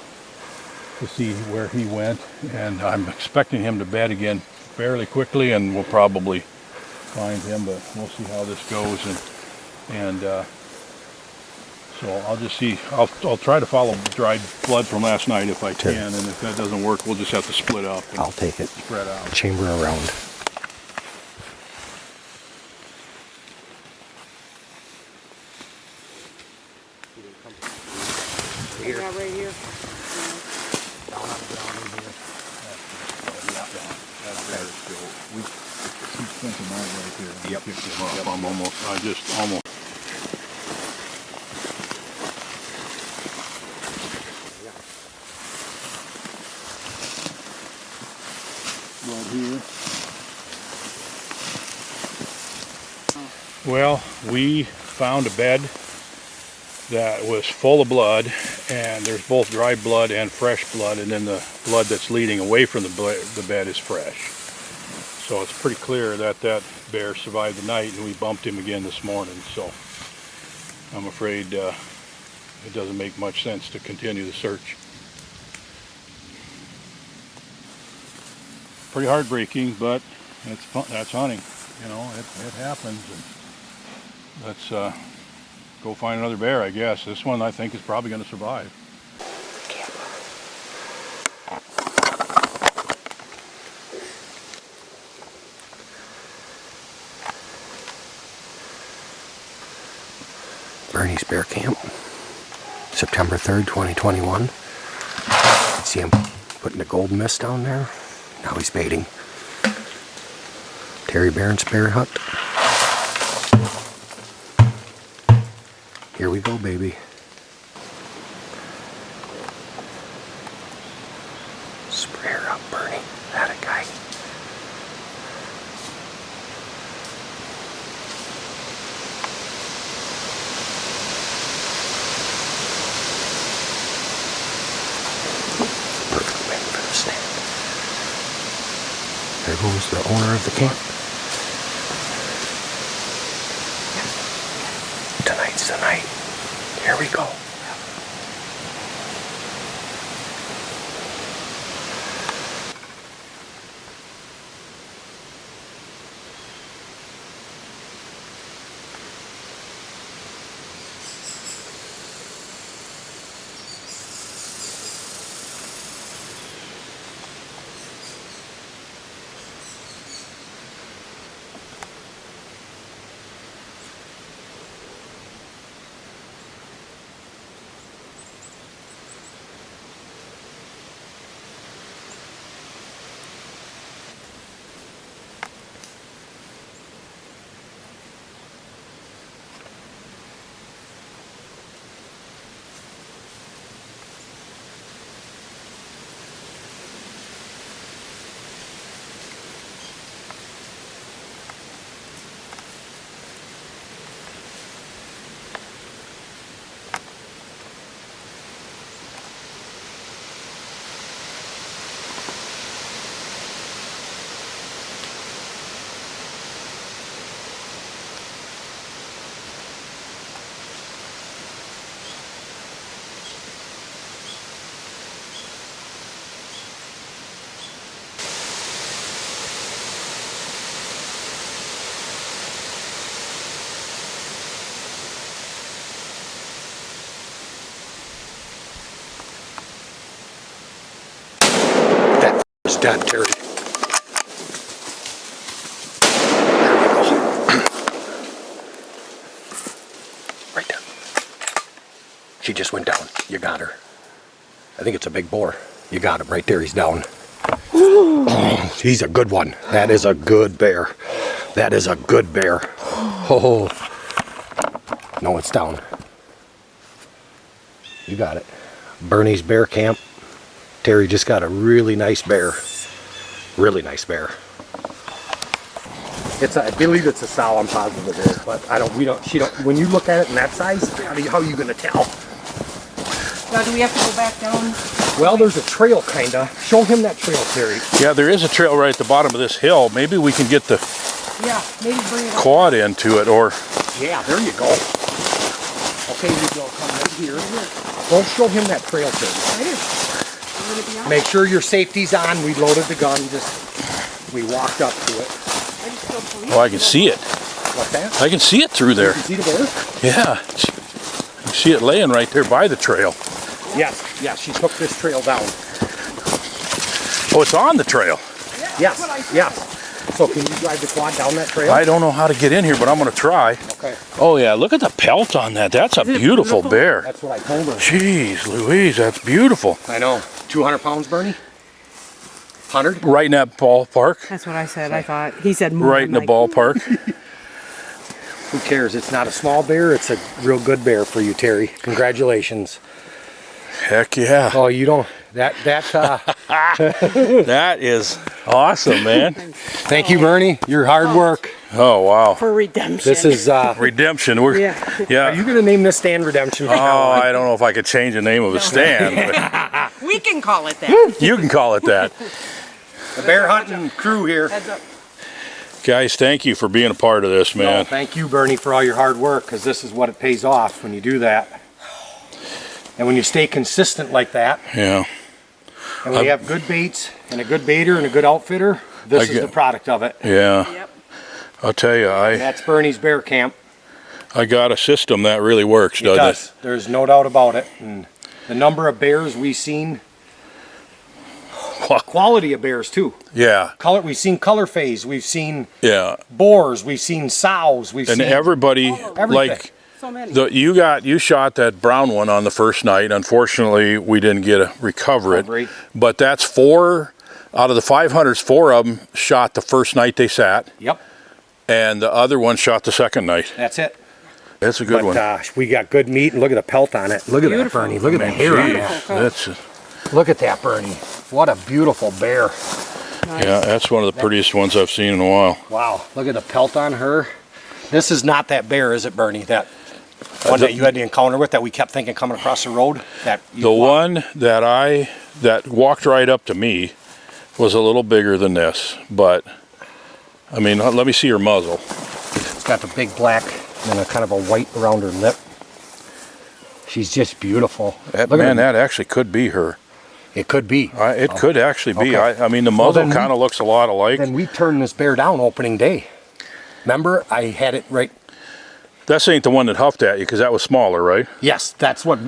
to see where he went, and I'm expecting him to bed again fairly quickly, and we'll probably find him, but we'll see how this goes. And so I'll just see. I'll try to follow dried blood from last night if I can, and if that doesn't work, we'll just have to split up. And I'll take it. Spread out. Chamber around. Here. Right here. Down on the ground in here. We spent him out right here. Yep. Picked him up. I'm almost. Right here. Well, we found a bed that was full of blood, and there's both dry blood and fresh blood, and then the blood that's leading away from the bed is fresh. So it's pretty clear that that bear survived the night, and we bumped him again this morning. So I'm afraid it doesn't make much sense to continue the search. Pretty heartbreaking, but that's hunting. You know, it happens. And let's go find another bear, I guess. This one I think is probably going to survive. Bernie's Bear Camp, September 3rd, 2021. You can see him putting the gold mist down there. Now he's baiting. Terry Barron's Bear Hunt. Here we go, baby. Spray her up, Bernie. That a guy. Perfect wind for the stand. There goes the owner of the camp. Tonight's the night. Here we go. dead, Terry. Right there. She just went down. You got her. I think it's a big boar. You got him right there. He's down. He's a good one. That is a good bear. That is a good bear. Oh. No, it's down. You got it. Bernie's Bear Camp. Terry just got a really nice bear. Really nice bear. I believe it's a sow. I'm positive it is, but when you look at it in that size, how are you gonna tell? Now, do we have to go back down? Well, there's a trail, kinda. Show him that trail, Terry. Yeah, there is a trail right at the bottom of this hill. Maybe we can get the Yeah, maybe bring it up. quad into it, or Yeah, there you go. Okay, we go. Come right here. Don't show him that trail, Terry. Right here. Would it be on? Make sure your safety's on. We loaded the gun. We walked up to it. I just feel police. oh, I can see it. What's that? I can see it through there. You see the bear? Yeah, you see it laying right there by the trail. Yes, yes. She took this trail down. Oh, it's on the trail. Yes, yes. So can you drive the quad down that trail? I don't know how to get in here, but I'm gonna try. Okay. Oh yeah, look at the pelt on that. That's a beautiful bear. That's what I told her. Jeez Louise, that's beautiful. I know. 200 pounds, Bernie? 100? Right in that ballpark. That's what I said. I thought. He said more. Right in the ballpark. Who cares? It's not a small bear. It's a real good bear for you, Terry. Congratulations. Heck yeah. Oh, you don't... That That is awesome, man. Thank you, Bernie. Your hard work. Oh wow. For redemption. This is... Redemption. We're Yeah. yeah. Are you going to name this stand Redemption? Oh, I don't know if I could change the name of a stand, We can call it that. but you can call it that. The bear hunting crew here. Heads up. Guys, thank you for being a part of this, No, man. thank you, Bernie, for all your hard work, because this is what it pays off when you do that. And when you stay consistent like that, Yeah. and when you have good baits and a good baiter and a good outfitter, this I is get- the product of it. Yeah. Yep. I'll tell you, That's Bernie's Bear Camp. I got a system that really works, It doesn't does. There's no doubt about it. And the number of bears we've seen, it? quality of bears too. Yeah. We've seen color phase, we've seen Yeah. boars, we've seen sows, we've And seen everybody, everything. like, So many. you shot that brown one on the first night. Unfortunately, we didn't get to recover it. Recovery. But that's 4 out of the 500s. 4 of them shot the first night they sat, Yep, and the other one shot the second night. that's it. That's a good But one. we got good meat, and look at the pelt on it. Look at that, Beautiful. Bernie. Look at the hair on that. That's Look at that, Bernie. What a beautiful bear. Nice. yeah, that's one of the prettiest ones I've seen in a while. Wow, look at the pelt on her. This is not that bear, is it, Bernie? That one that you had the encounter with that we kept thinking coming across the road? The one that walked right up to me was a little bigger than this, but I mean, let me see her muzzle. It's got the big black and a kind of a white around her lip. She's just beautiful. That, Look at man, her. that actually could be her. It could be. It could actually be. Okay. I mean, the Well, muzzle then we- kind of looks a lot alike. Then we turned this bear down opening day. Remember, I had it right. This ain't the one that huffed at you, because that was smaller, right? Yes, that's what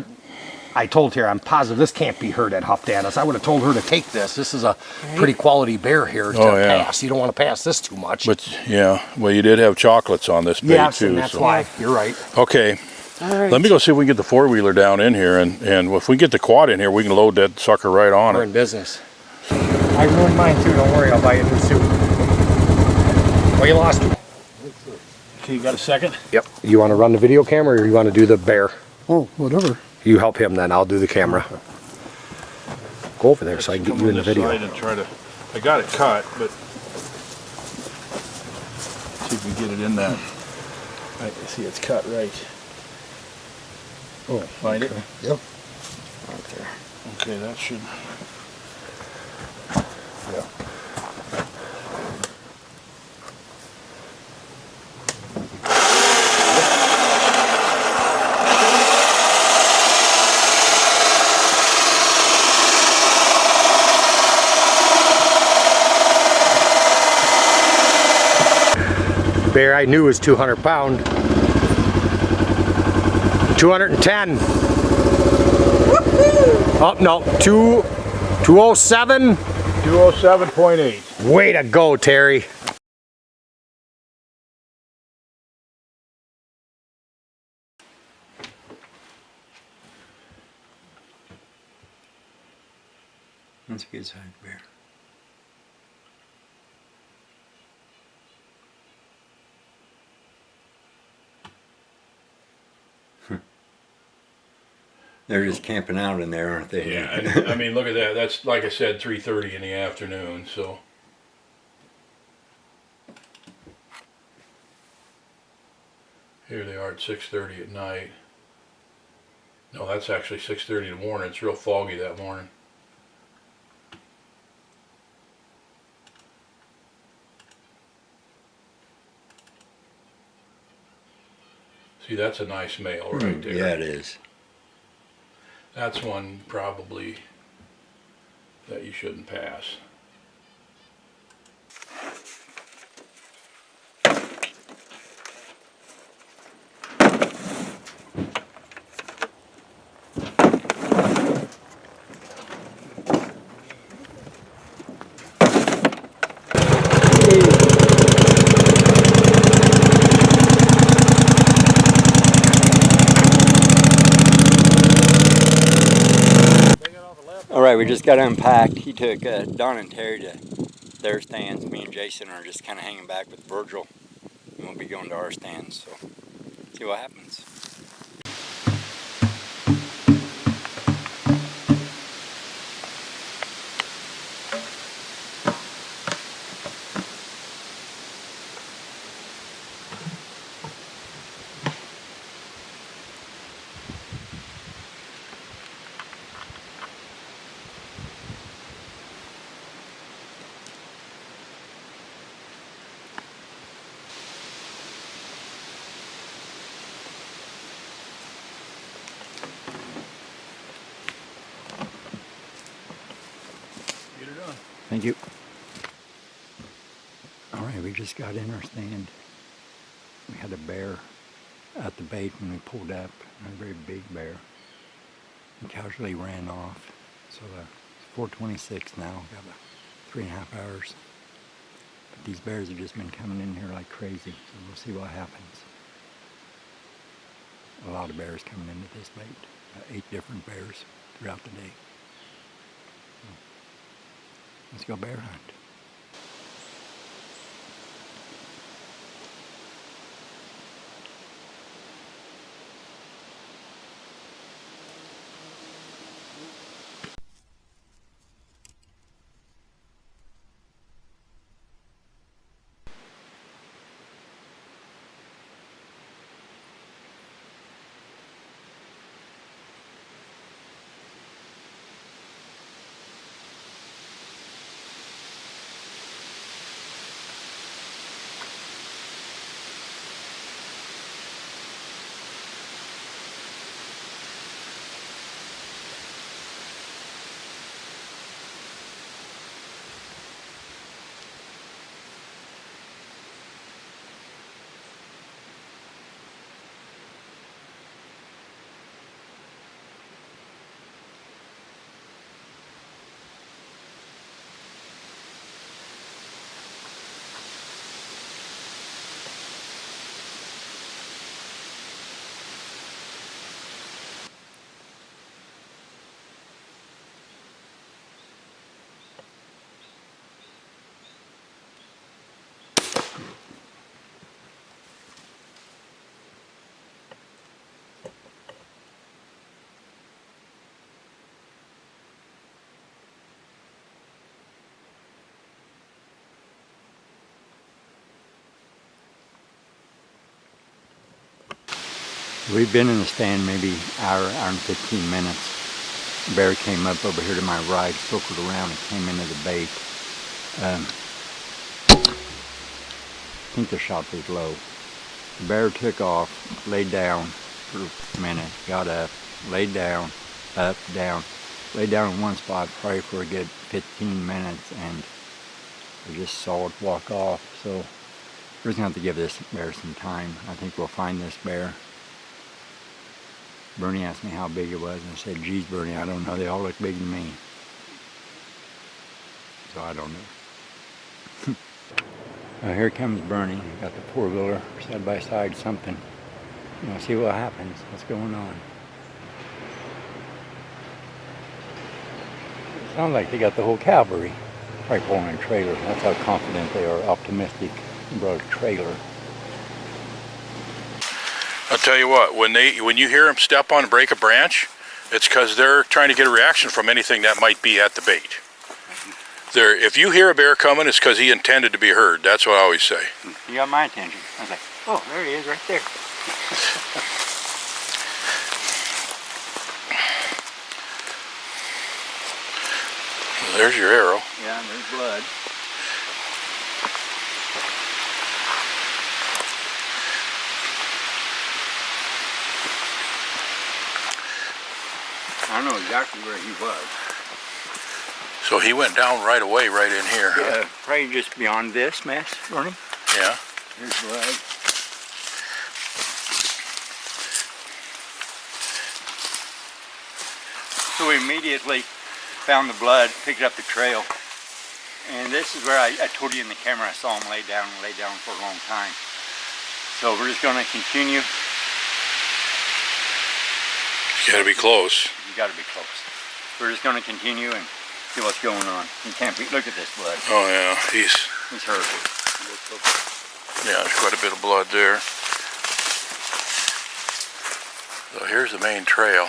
I told her. I'm positive this can't be her that huffed at us. I would have told her to take this. This is a pretty quality bear here to Oh, yeah. pass. You don't want to pass this too much. But yeah, well, you did have chocolates on this bait yes, too. and that's so. why. You're right. Okay, All right. let me go see if we can get the 4-wheeler down in here, and if we get the quad in here, we can load that sucker right on We're it. in business. I ruined mine too. Don't worry. I'll buy you a new suit. Well, you lost it. Okay, you got a second? Yep. You want to run the video camera or you want to do the bear? Oh, whatever. You help him then. I'll do the camera. Go over there so I can get you in the video. And try to, I got it cut, but see if we get it in that. I can see it's cut right. Oh, Find it? Yep. Okay, that should. Yeah. Bear I knew was 200 pound. 210. Oh no, 207 207.8. Way to go, Terry. That's a good sized bear. They're just camping out in there, aren't they? Yeah, and, I mean, look at that. That's, like I said, 3:30 in the afternoon, so. Here they are at 6:30 at night. No, that's actually 6:30 in the morning. It's real foggy that morning. See, that's a nice male right there. Yeah, it is. That's one probably that you shouldn't pass. All right, we just got unpacked. He took Don and Terry to their stands. Me and Jason are just kind of hanging back with Virgil, and we'll be going to our stands. So, see what happens. Get her done. Thank you. All right, we just got in our stand. We had a bear at the bait when we pulled up, a very big bear. He casually ran off. So it's 4:26 now, got about 3.5 hours. But these bears have just been coming in here like crazy, so we'll see what happens. A lot of bears coming into this bait, 8 different bears throughout the day. So, let's go bear hunt. We've been in the stand maybe hour and 15 minutes. The bear came up over here to my right, circled around and came into the bait. I think the shot was low. The bear took off, laid down for a minute, got up, laid down, up, down. Laid down in one spot probably for a good 15 minutes, and we just saw it walk off. So we're just going to have to give this bear some time. I think we'll find this bear. Bernie asked me how big it was, and I said, geez, Bernie, I don't know. They all look big to me. so I don't know. Here comes Bernie. Got the four-wheeler side by side something. We'll see what happens. What's going on? Sounds like they got the whole cavalry. Probably pulling a trailer. That's how confident they are. Optimistic. Brought a trailer. I'll tell you what, when you hear them step on and break a branch, it's because they're trying to get a reaction from anything that might be at the bait. If you hear a bear coming, it's because he intended to be heard. That's what I always say. He got my attention. I was like, oh, there he is right there. There's your arrow. Yeah, and there's blood. I don't know exactly where he was. So he went down right away, right in here. Huh? Yeah, probably just beyond this mess, Bernie. Yeah. Here's blood. So we immediately found the blood, picked up the trail. And this is where I told you in the camera I saw him lay down for a long time. So we're just going to continue. You gotta be close. You got to be close. We're just going to continue and see what's going on. You can't be, look at this blood. Oh yeah, he's hurt. yeah, there's quite a bit of blood there. So here's the main trail.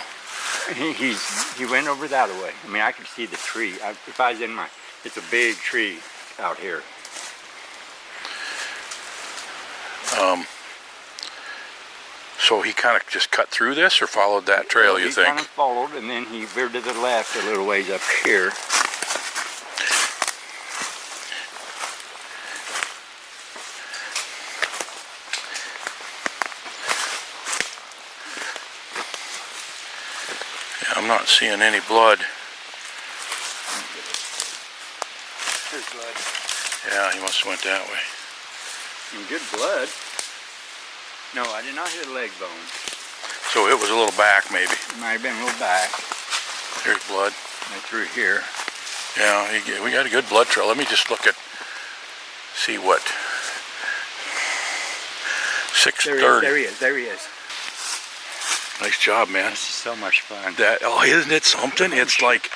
He went over that way. I mean, I could see the tree. If I was in my, it's a big tree out here. So he kind of just cut through this or followed that trail, you He think? kind of followed, and then he veered to the left a little ways up here. Yeah, I'm not seeing any blood. There's blood. Yeah, he must have went that way. And good blood. No, I did not hit a leg bone. So it was a little back, maybe. Might have been a little back. Here's blood. Right through here. Yeah, we got a good blood trail. Let me just look at, see what. 6:30. There he is. There he is. Nice job, man. This is so much fun. Isn't it something? It's like,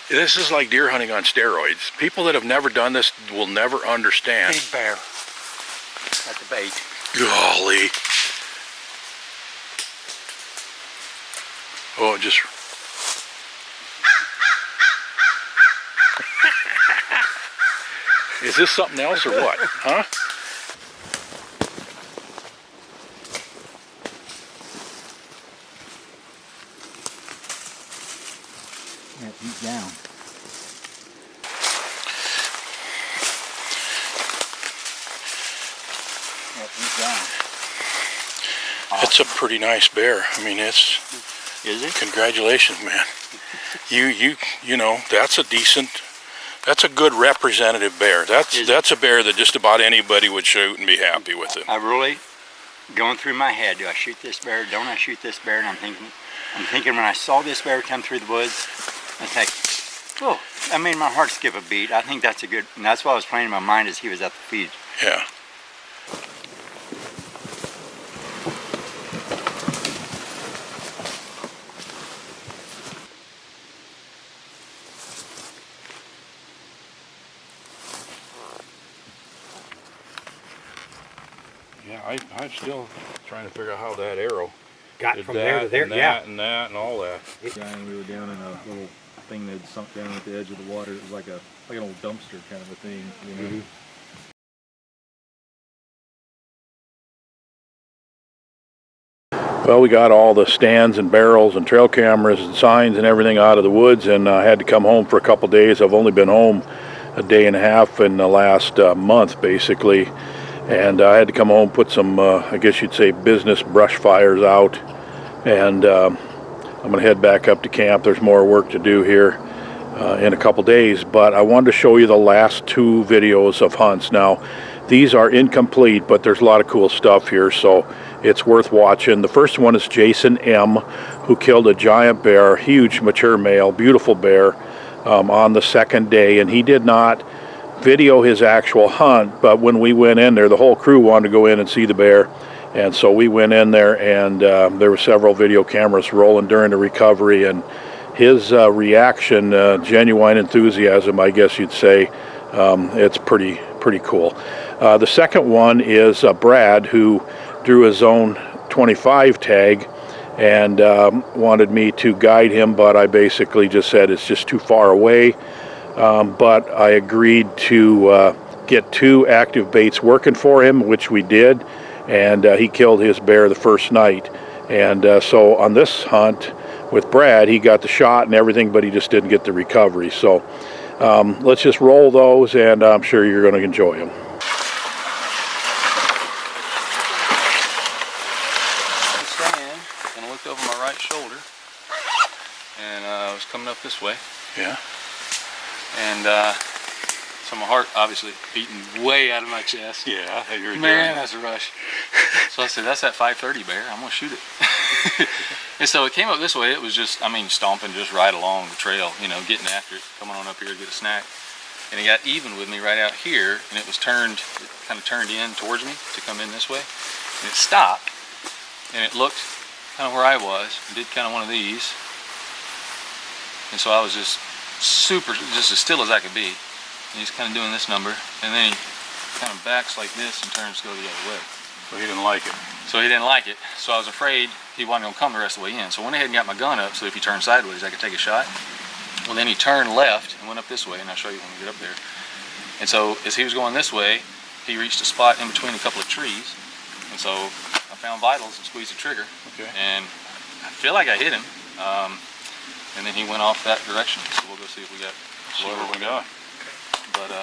this is like deer hunting on steroids. People that have never done this will never understand. Big bear. At the bait. Golly. Oh, it just. Is this something else or what? Huh? Yeah, he's down. Yeah, he's down. It's a pretty nice bear. I mean, it's. Is it? Congratulations, man. You know, that's a decent. That's a good representative bear. That's a bear that just about anybody would shoot and be happy with it. I really going through my head. Do I shoot this bear? Don't I shoot this bear? And I'm thinking when I saw this bear come through the woods, I was like, oh, that made my heart skip a beat. I think that's a good. And that's what I was playing in my mind as he was at the feed. Yeah. Yeah, I'm still trying to figure out how that arrow Got did from that, there to there. and Yeah. that, and that, and all that. And we were down in a little thing that sunk down at the edge of the water. It was like an old dumpster kind of a thing, you know. Well, we got all the stands and barrels and trail cameras and signs and everything out of the woods, and I had to come home for a couple days. I've only been home a day and a half in the last month, basically. And I had to come home, put some, I guess you'd say, business brush fires out. And I'm going to head back up to camp. There's more work to do here in a couple days. But I wanted to show you the last two videos of hunts. Now, these are incomplete, but there's a lot of cool stuff here, so it's worth watching. The first one is Jason M., who killed a giant bear, huge mature male, beautiful bear. on the second day, and he did not video his actual hunt, but when we went in there, the whole crew wanted to go in and see the bear, and so we went in there, and there were several video cameras rolling during the recovery, and his reaction, genuine enthusiasm, I guess you'd say. It's pretty cool. The second one is Brad, who drew his own 25 tag and wanted me to guide him, but I basically just said it's just too far away. But I agreed to get 2 active baits working for him, which we did, and he killed his bear the first night. And so on this hunt with Brad, he got the shot and everything, but he just didn't get the recovery. So let's just roll those, and I'm sure you're going to enjoy them. Stand and I looked over my right shoulder, and I was coming up this way. Yeah. And so my heart obviously beating way out of my chest. Yeah, you're Man, that's a rush. So I said, that's that 530 bear. I'm gonna shoot it. And so it came up this way. It was just, I mean, stomping just right along the trail, you know, getting after it, coming on up here to get a snack. And it got even with me right out here, and it was turned, it kind of turned in towards me to come in this way. And it stopped, and it looked kind of where I was, and did kind of one of these. And so I was just super, just as still as I could be. And he's kind of doing this number, and then he kind of backs like this and turns to go the other way. So he didn't like it. So he didn't like it. So I was afraid he wasn't going to come the rest of the way in. So I went ahead and got my gun up so if he turned sideways, I could take a shot. Well, then he turned left and went up this way, and I'll show you when we get up there. And so as he was going this way, he reached a spot in between a couple of trees. And so I found vitals and squeezed the trigger. Okay. And I feel like I hit him. And then he went off that direction. So we'll go see if we got See what we got. But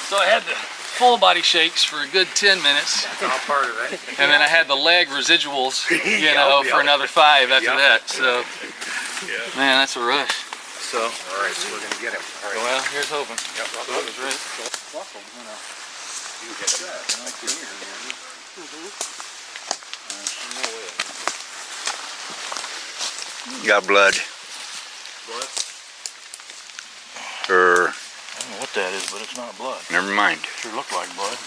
so I had the full body shakes for a good 10 minutes. That's all part of it. And then I had the leg residuals, you know, for another 5 after that. So, man, that's a rush. So, All right, so we're going to get him. All right. well, here's hoping. Yep. So it was ready. You get him. Got blood. Blood? Or I don't know what that is, but it's not blood. never mind. Sure looked like blood. Do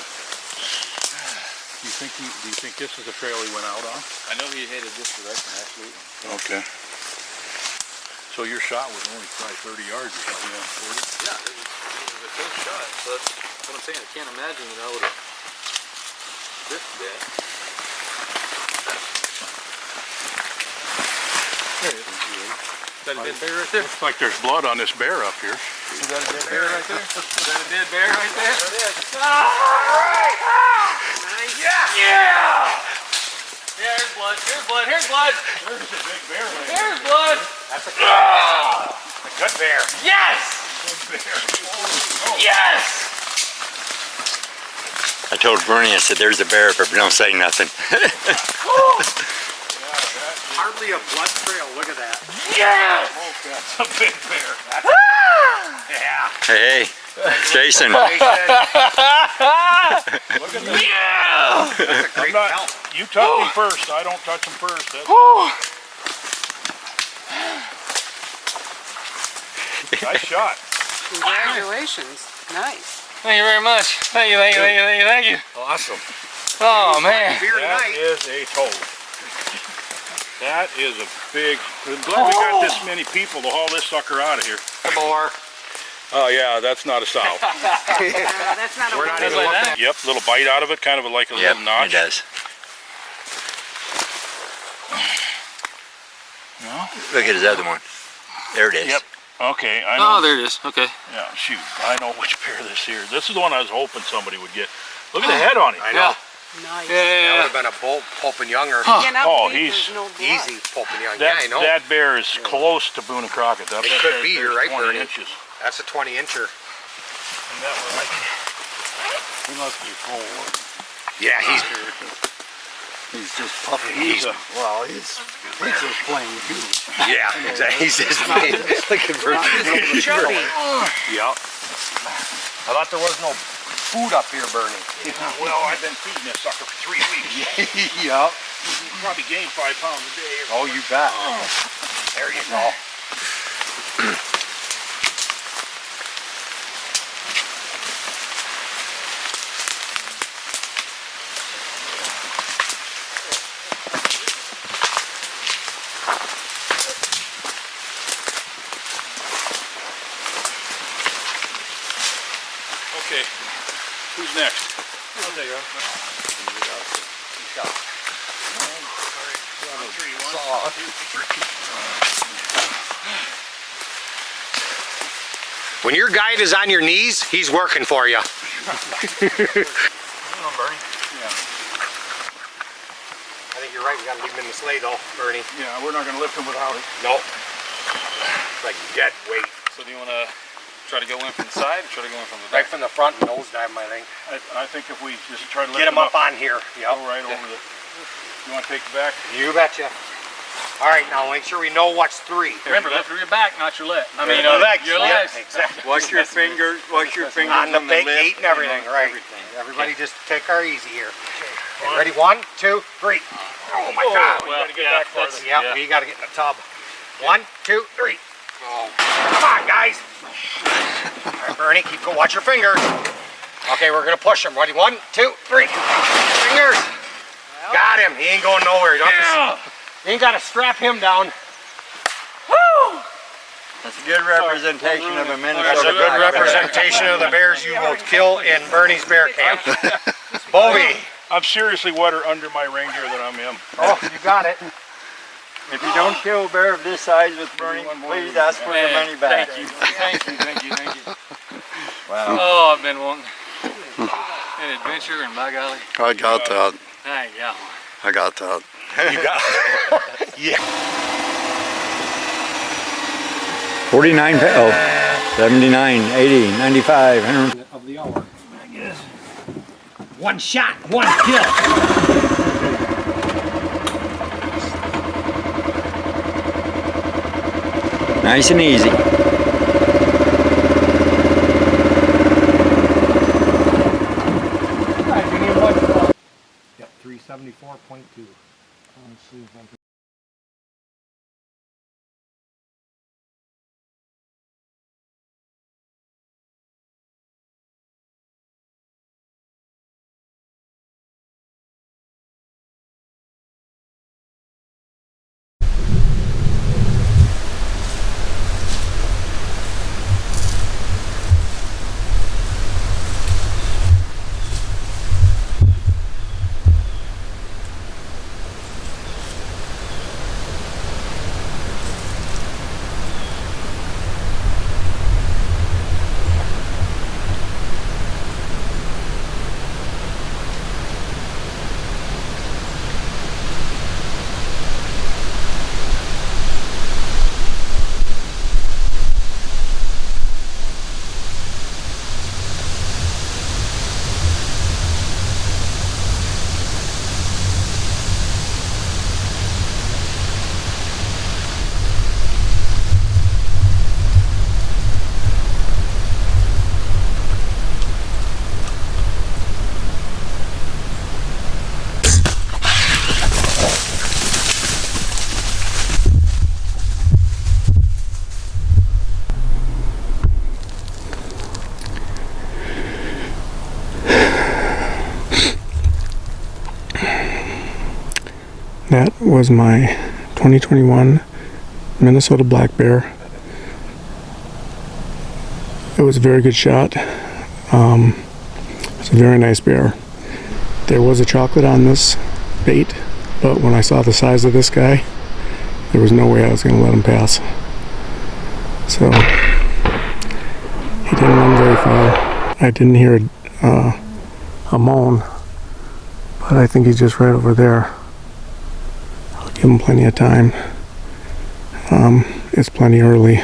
you think this is the trail he went out on? I know he headed this direction, actually. Okay. So your shot was only probably 30 yards or something, yeah, 40? Yeah, it was a close shot. So that's what I'm saying. I can't imagine that I would have risked that. There it is. Is that a dead bear right there? Looks like there's blood on this bear up here. Is that a dead bear right there? Is that a dead bear right there? There it is. Yeah! Yeah, here's blood. Here's blood. Here's blood. There's a big bear right Here's blood. That's a good bear. Yes! Yes! I told Bernie, I said, there's a bear, but don't say nothing. Hardly a blood trail. Look at that. Yes! That's a big bear. Yeah. Hey, Jason. Look at that. Yeah! That's a great help. You touch him first. I don't touch him first. That's nice shot. Congratulations. Nice. Thank you very much. Thank you, thank you, thank you, thank you, thank you. Awesome. Oh, man. Beer That night. is a toad. That is a big. I'm glad we got this many people to haul this sucker out of here. More. Oh yeah, that's not a sow. That's not a We're not word. even like looking. that? Yep, little bite out of it, kind of like a Yep, little notch. it does. No? Look at his other one. There it is. Yep. Okay, I know. Oh, there it is. Okay. Yeah, shoot. I know which pair this here. This is the one I was hoping somebody would get. Look at the head on him. I know. Nice. Yeah, That yeah, would yeah. have been a Pope and Younger. Can't Oh, believe he's there's no blood. Easy Pope and Young. That, Yeah, I know. that bear is close to Boone and Crockett. That It could be, you're right, 20 Bernie. inches. That's a 20-incher. And that one, he must be full. Yeah, he's He's just puffing. He's a, He's just plain huge. yeah, exactly. He's just look at Bernie. Chubby. Yeah. I thought there was no food up here, Bernie. well, I've been feeding this sucker for 3 weeks. Yep. He probably gained 5 pounds a day. Oh, you bet. There you go. Okay, who's next? When your guide is on your knees, he's working for you. I think you're right. We gotta leave him in the sleigh though, Bernie. Yeah, we're not gonna lift him without it. Nope. It's like dead weight. So do you want to try to go in from the side or try to go in from the Right back? from the front and nosedive him, I think. I think if we just try to lift Get him up on here. go Yep. right over the. You want to take it back? You betcha. All right, now make sure we know what's 3. Remember, lift your back, not your leg. I mean, Your legs. your Yeah, legs. exactly. Watch your fingers On the big gate and everything, right? Everybody just take our easy here. Okay, ready? 1, 2, 3. Oh my God! Well, yeah, that's, Yep, we gotta get in the tub. 1, 2, 3. Come on, guys. All right, Bernie, keep going. Watch your fingers. Okay, we're gonna push him. Ready? 1, 2, 3. Fingers. Got him. He ain't going nowhere. You don't have to, you ain't gotta strap him down. That's a good representation of a Minnesota. That's a good representation of the bears you will kill in Bernie's bear camp. Bobby. I'm seriously wetter under my reindeer than I'm in. Oh, you got it. If you don't kill a bear of this size with Bernie, please ask for your money back. Thank you, thank you, thank you, thank you. Wow. Oh, I've been wanting an adventure, and by golly, I got that. hey, yeah. I got that. You got it. Yeah. 49 pounds. 79, 80, 95, 100. Of the hour. One shot, one kill. Nice and easy. Yep, 374.2. Let's see if I can. That was my 2021 Minnesota black bear. It was a very good shot. It's a very nice bear. There was a chocolate on this bait, but when I saw the size of this guy, there was no way I was going to let him pass. So he didn't run very far. I didn't hear a moan, but I think he's just right over there. I'll give him plenty of time. It's plenty early.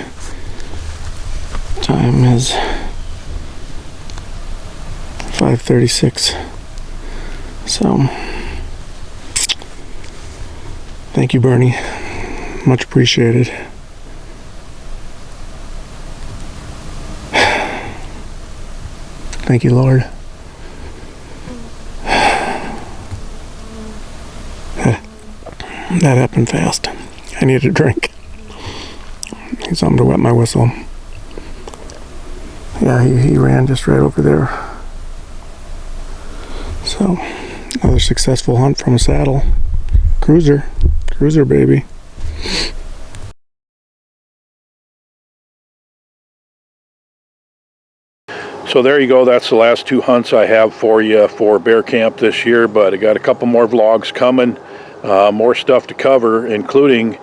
Time is 5:36. So, thank you, Bernie. Much appreciated. Thank you, Lord. That happened fast. I need a drink. something to wet my whistle. Yeah, he ran just right over there. So, another successful hunt from a saddle. Cruiser baby. So there you go. That's the last 2 hunts I have for you for bear camp this year, but I got a couple more vlogs coming, more stuff to cover, including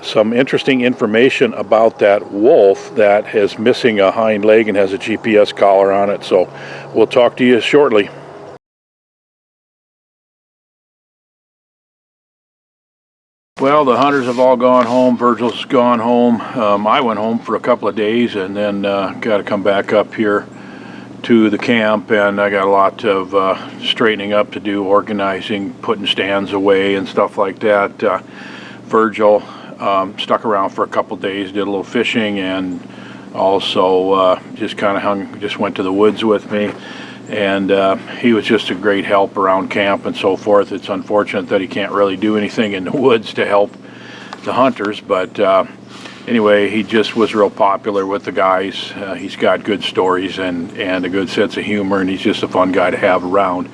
some interesting information about that wolf that is missing a hind leg and has a GPS collar on it. So we'll talk to you shortly. Well, the hunters have all gone home. Virgil's gone home. I went home for a couple of days and then got to come back up here to the camp, and I got a lot of straightening up to do, organizing, putting stands away and stuff like that. Virgil stuck around for a couple days, did a little fishing, and also just kind of just went to the woods with me. And he was just a great help around camp and so forth. It's unfortunate that he can't really do anything in the woods to help the hunters, but anyway, he just was real popular with the guys. He's got good stories and a good sense of humor, and he's just a fun guy to have around.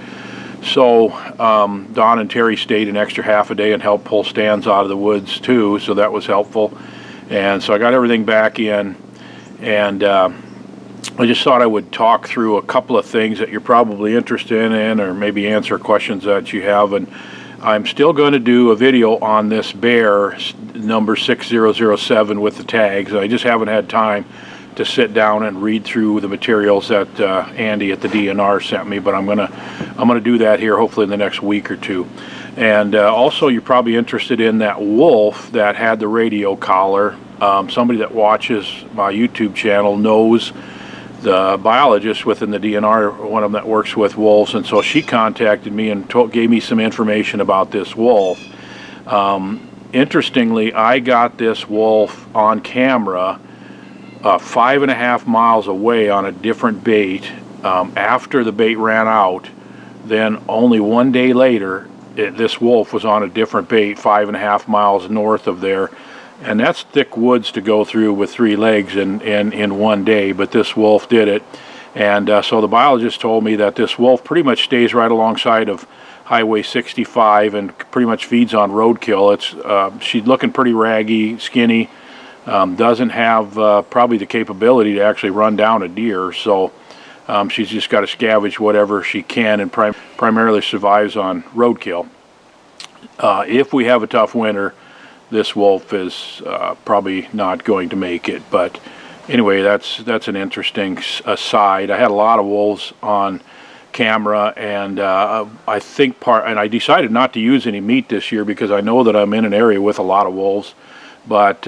So Don and Terry stayed an extra half a day and helped pull stands out of the woods too, so that was helpful. And so I got everything back in, and I just thought I would talk through a couple of things that you're probably interested in, or maybe answer questions that you have. And I'm still going to do a video on this bear, number 6007, with the tags. I just haven't had time to sit down and read through the materials that Andy at the DNR sent me, but I'm gonna do that here hopefully in the next week or two. And also, you're probably interested in that wolf that had the radio collar. Somebody that watches my YouTube channel knows the biologist within the DNR, one of them that works with wolves, and so she contacted me and gave me some information about this wolf. Interestingly, I got this wolf on camera 5.5 miles away on a different bait after the bait ran out. Then only 1 day later, this wolf was on a different bait 5.5 miles north of there. And that's thick woods to go through with 3 legs in 1 day, but this wolf did it. And so the biologist told me that this wolf pretty much stays right alongside of Highway 65 and pretty much feeds on roadkill. She's looking pretty raggy, skinny, doesn't have probably the capability to actually run down a deer, so she's just got to scavenge whatever she can and primarily survives on roadkill. If we have a tough winter, this wolf is probably not going to make it. But anyway, that's an interesting aside. I had a lot of wolves on camera, and I think I decided not to use any meat this year because I know that I'm in an area with a lot of wolves. But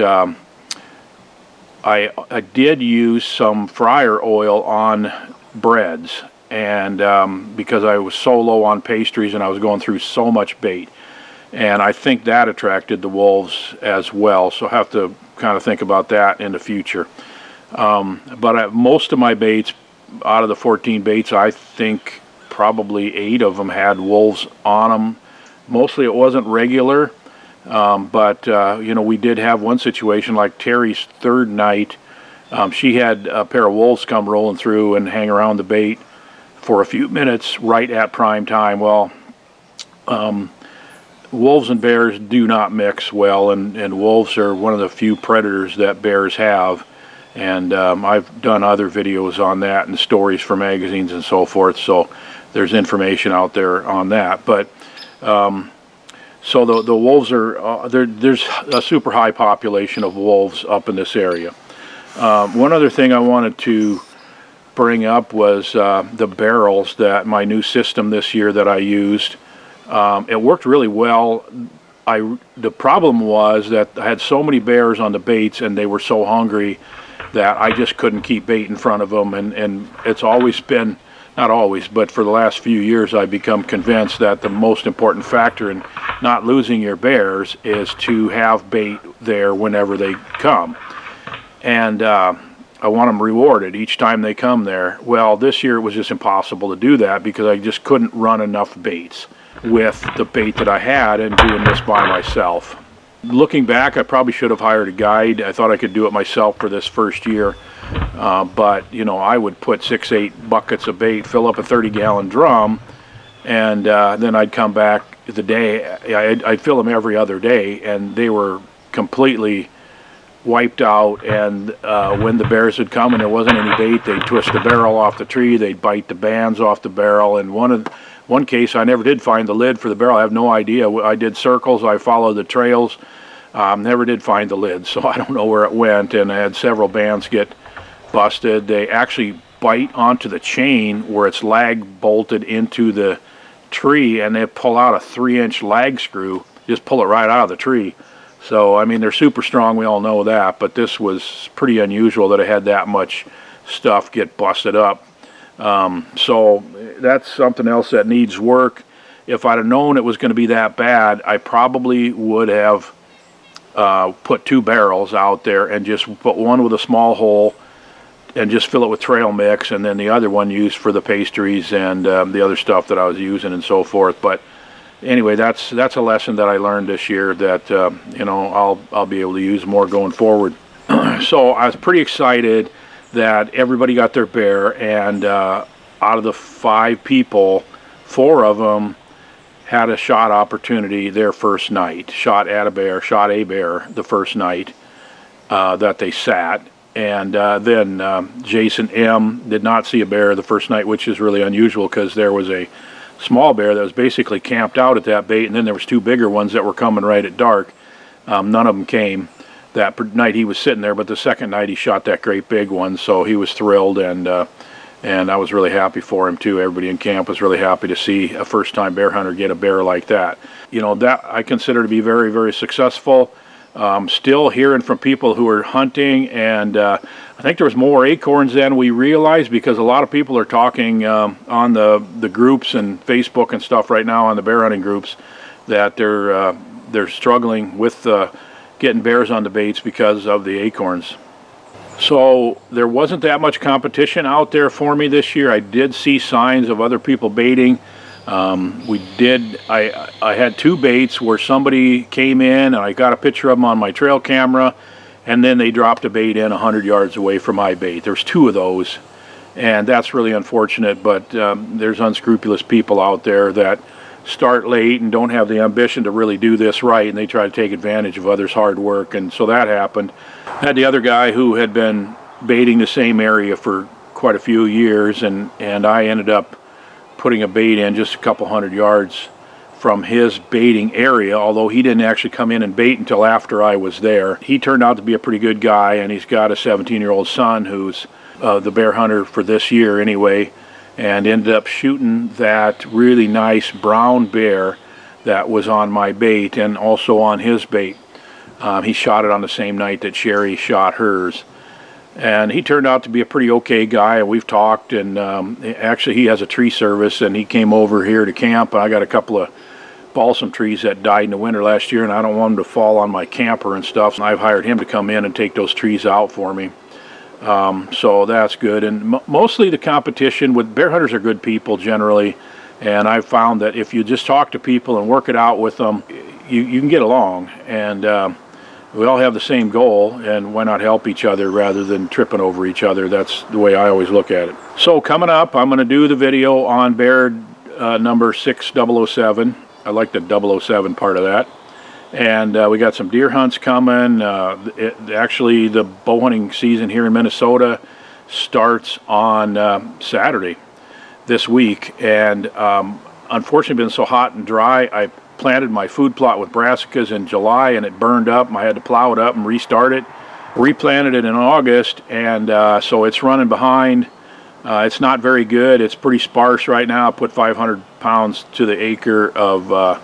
I did use some fryer oil on breads, and because I was so low on pastries and I was going through so much bait. And I think that attracted the wolves as well, so I have to kind of think about that in the future. But most of my baits, out of the 14 baits, I think probably 8 of them had wolves on them. Mostly it wasn't regular, but we did have one situation like Terry's third night. She had a pair of wolves come rolling through and hang around the bait for a few minutes right at prime time. Well, wolves and bears do not mix well, and wolves are one of the few predators that bears have. And I've done other videos on that and stories for magazines and so forth, so there's information out there on that. But so the wolves are there's a super high population of wolves up in this area. One other thing I wanted to bring up was the barrels, that my new system this year that I used. It worked really well. The problem was that I had so many bears on the baits and they were so hungry that I just couldn't keep bait in front of them. And it's always been, not always, but for the last few years I've become convinced that the most important factor in not losing your bears is to have bait there whenever they come. And I want them rewarded each time they come there. Well, this year it was just impossible to do that because I just couldn't run enough baits with the bait that I had and doing this by myself. Looking back, I probably should have hired a guide. I thought I could do it myself for this first year. But, you know, I would put 6-8 buckets of bait, fill up a 30-gallon drum, and then I'd come back the day. I'd fill them every other day, and they were completely wiped out. And when the bears would come and there wasn't any bait, they'd twist the barrel off the tree, they'd bite the bands off the barrel. And one case, I never did find the lid for the barrel. I have no idea. I did circles, I followed the trails, never did find the lid, so I don't know where it went. And I had several bands get busted. They actually bite onto the chain where it's lag bolted into the tree, and they pull out a 3-inch lag screw, just pull it right out of the tree. So, I mean, they're super strong, we all know that, but this was pretty unusual that it had that much stuff get busted up. So that's something else that needs work. If I'd have known it was going to be that bad, I probably would have put 2 barrels out there and just put one with a small hole and just fill it with trail mix, and then the other one used for the pastries and the other stuff that I was using and so forth. But anyway, that's a lesson that I learned this year that you know, I'll be able to use more going forward. So I was pretty excited that everybody got their bear, and out of the 5 people, 4 of them had a shot opportunity their first night. Shot a bear the first night that they sat. And then Jason M. did not see a bear the first night, which is really unusual because there was a small bear that was basically camped out at that bait, and then there was 2 bigger ones that were coming right at dark. None of them came that night he was sitting there, but the second night he shot that great big one, so he was thrilled, and I was really happy for him too. Everybody in camp was really happy to see a first-time bear hunter get a bear like that. You know, that I consider to be very, very successful. Still hearing from people who are hunting, and I think there was more acorns than we realized, because a lot of people are talking on the groups and Facebook and stuff right now, on the bear hunting groups, that they're struggling with getting bears on the baits because of the acorns. So there wasn't that much competition out there for me this year. I did see signs of other people baiting. I had 2 baits where somebody came in and I got a picture of them on my trail camera, and then they dropped a bait in 100 yards away from my bait. There's 2 of those, and that's really unfortunate, but there's unscrupulous people out there that start late and don't have the ambition to really do this right, and they try to take advantage of others' hard work, and so that happened. I had the other guy who had been baiting the same area for quite a few years, and I ended up putting a bait in just a couple 100 yards from his baiting area, although he didn't actually come in and bait until after I was there. He turned out to be a pretty good guy, and he's got a 17-year-old son who's the bear hunter for this year anyway, and ended up shooting that really nice brown bear that was on my bait and also on his bait. He shot it on the same night that Sherry shot hers. And he turned out to be a pretty okay guy, and we've talked, and actually he has a tree service, and he came over here to camp. I got a couple of balsam trees that died in the winter last year, and I don't want them to fall on my camper and stuff, and I've hired him to come in and take those trees out for me. So that's good. And mostly the competition with bear hunters are good people generally, and I've found that if you just talk to people and work it out with them, you can get along, and we all have the same goal, and why not help each other rather than tripping over each other? That's the way I always look at it. So coming up, I'm going to do the video on bear number 6007. I like the 007 part of that. And we got some deer hunts coming. Actually, the bow hunting season here in Minnesota starts on Saturday this week. And unfortunately, been so hot and dry, I planted my food plot with brassicas in July, and it burned up. I had to plow it up and restart it. Replanted it in August, and so it's running behind. It's not very good. It's pretty sparse right now. I put 500 pounds to the acre of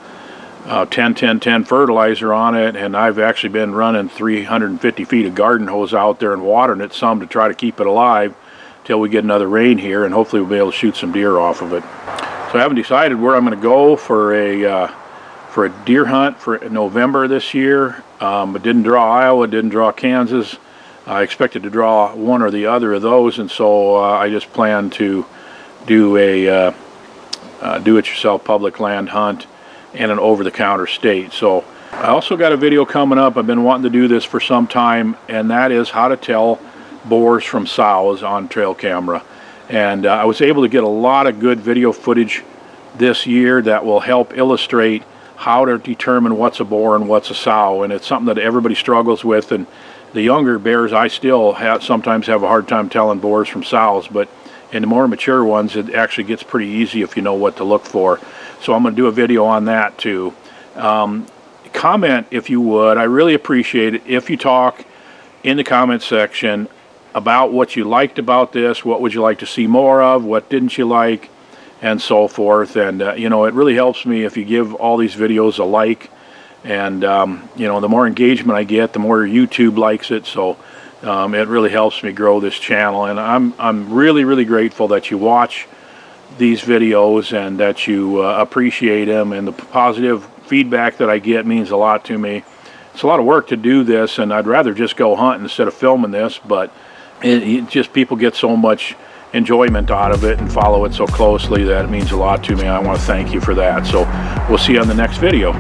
10-10-10 fertilizer on it, and I've actually been running 350 feet of garden hose out there and watering it some to try to keep it alive till we get another rain here, and hopefully we'll be able to shoot some deer off of it. So I haven't decided where I'm going to go for a deer hunt for November this year. I didn't draw Iowa, didn't draw Kansas. I expected to draw one or the other of those, and so I just plan to do a do-it-yourself public land hunt in an over-the-counter state. So I also got a video coming up. I've been wanting to do this for some time, and that is how to tell boars from sows on trail camera. And I was able to get a lot of good video footage this year that will help illustrate how to determine what's a boar and what's a sow. And it's something that everybody struggles with, and the younger bears, I still sometimes have a hard time telling boars from sows, but in the more mature ones, it actually gets pretty easy if you know what to look for. So I'm going to do a video on that too. Comment if you would. I really appreciate it if you talk in the comment section about what you liked about this, what would you like to see more of, what didn't you like, and so forth. And you know, it really helps me if you give all these videos a like. And you know, the more engagement I get, the more YouTube likes it. So it really helps me grow this channel. And I'm really grateful that you watch these videos and that you appreciate them, and the positive feedback that I get means a lot to me. It's a lot of work to do this, and I'd rather just go hunting instead of filming this, but it just, people get so much enjoyment out of it and follow it so closely that it means a lot to me. I want to thank you for that. So we'll see you on the next video.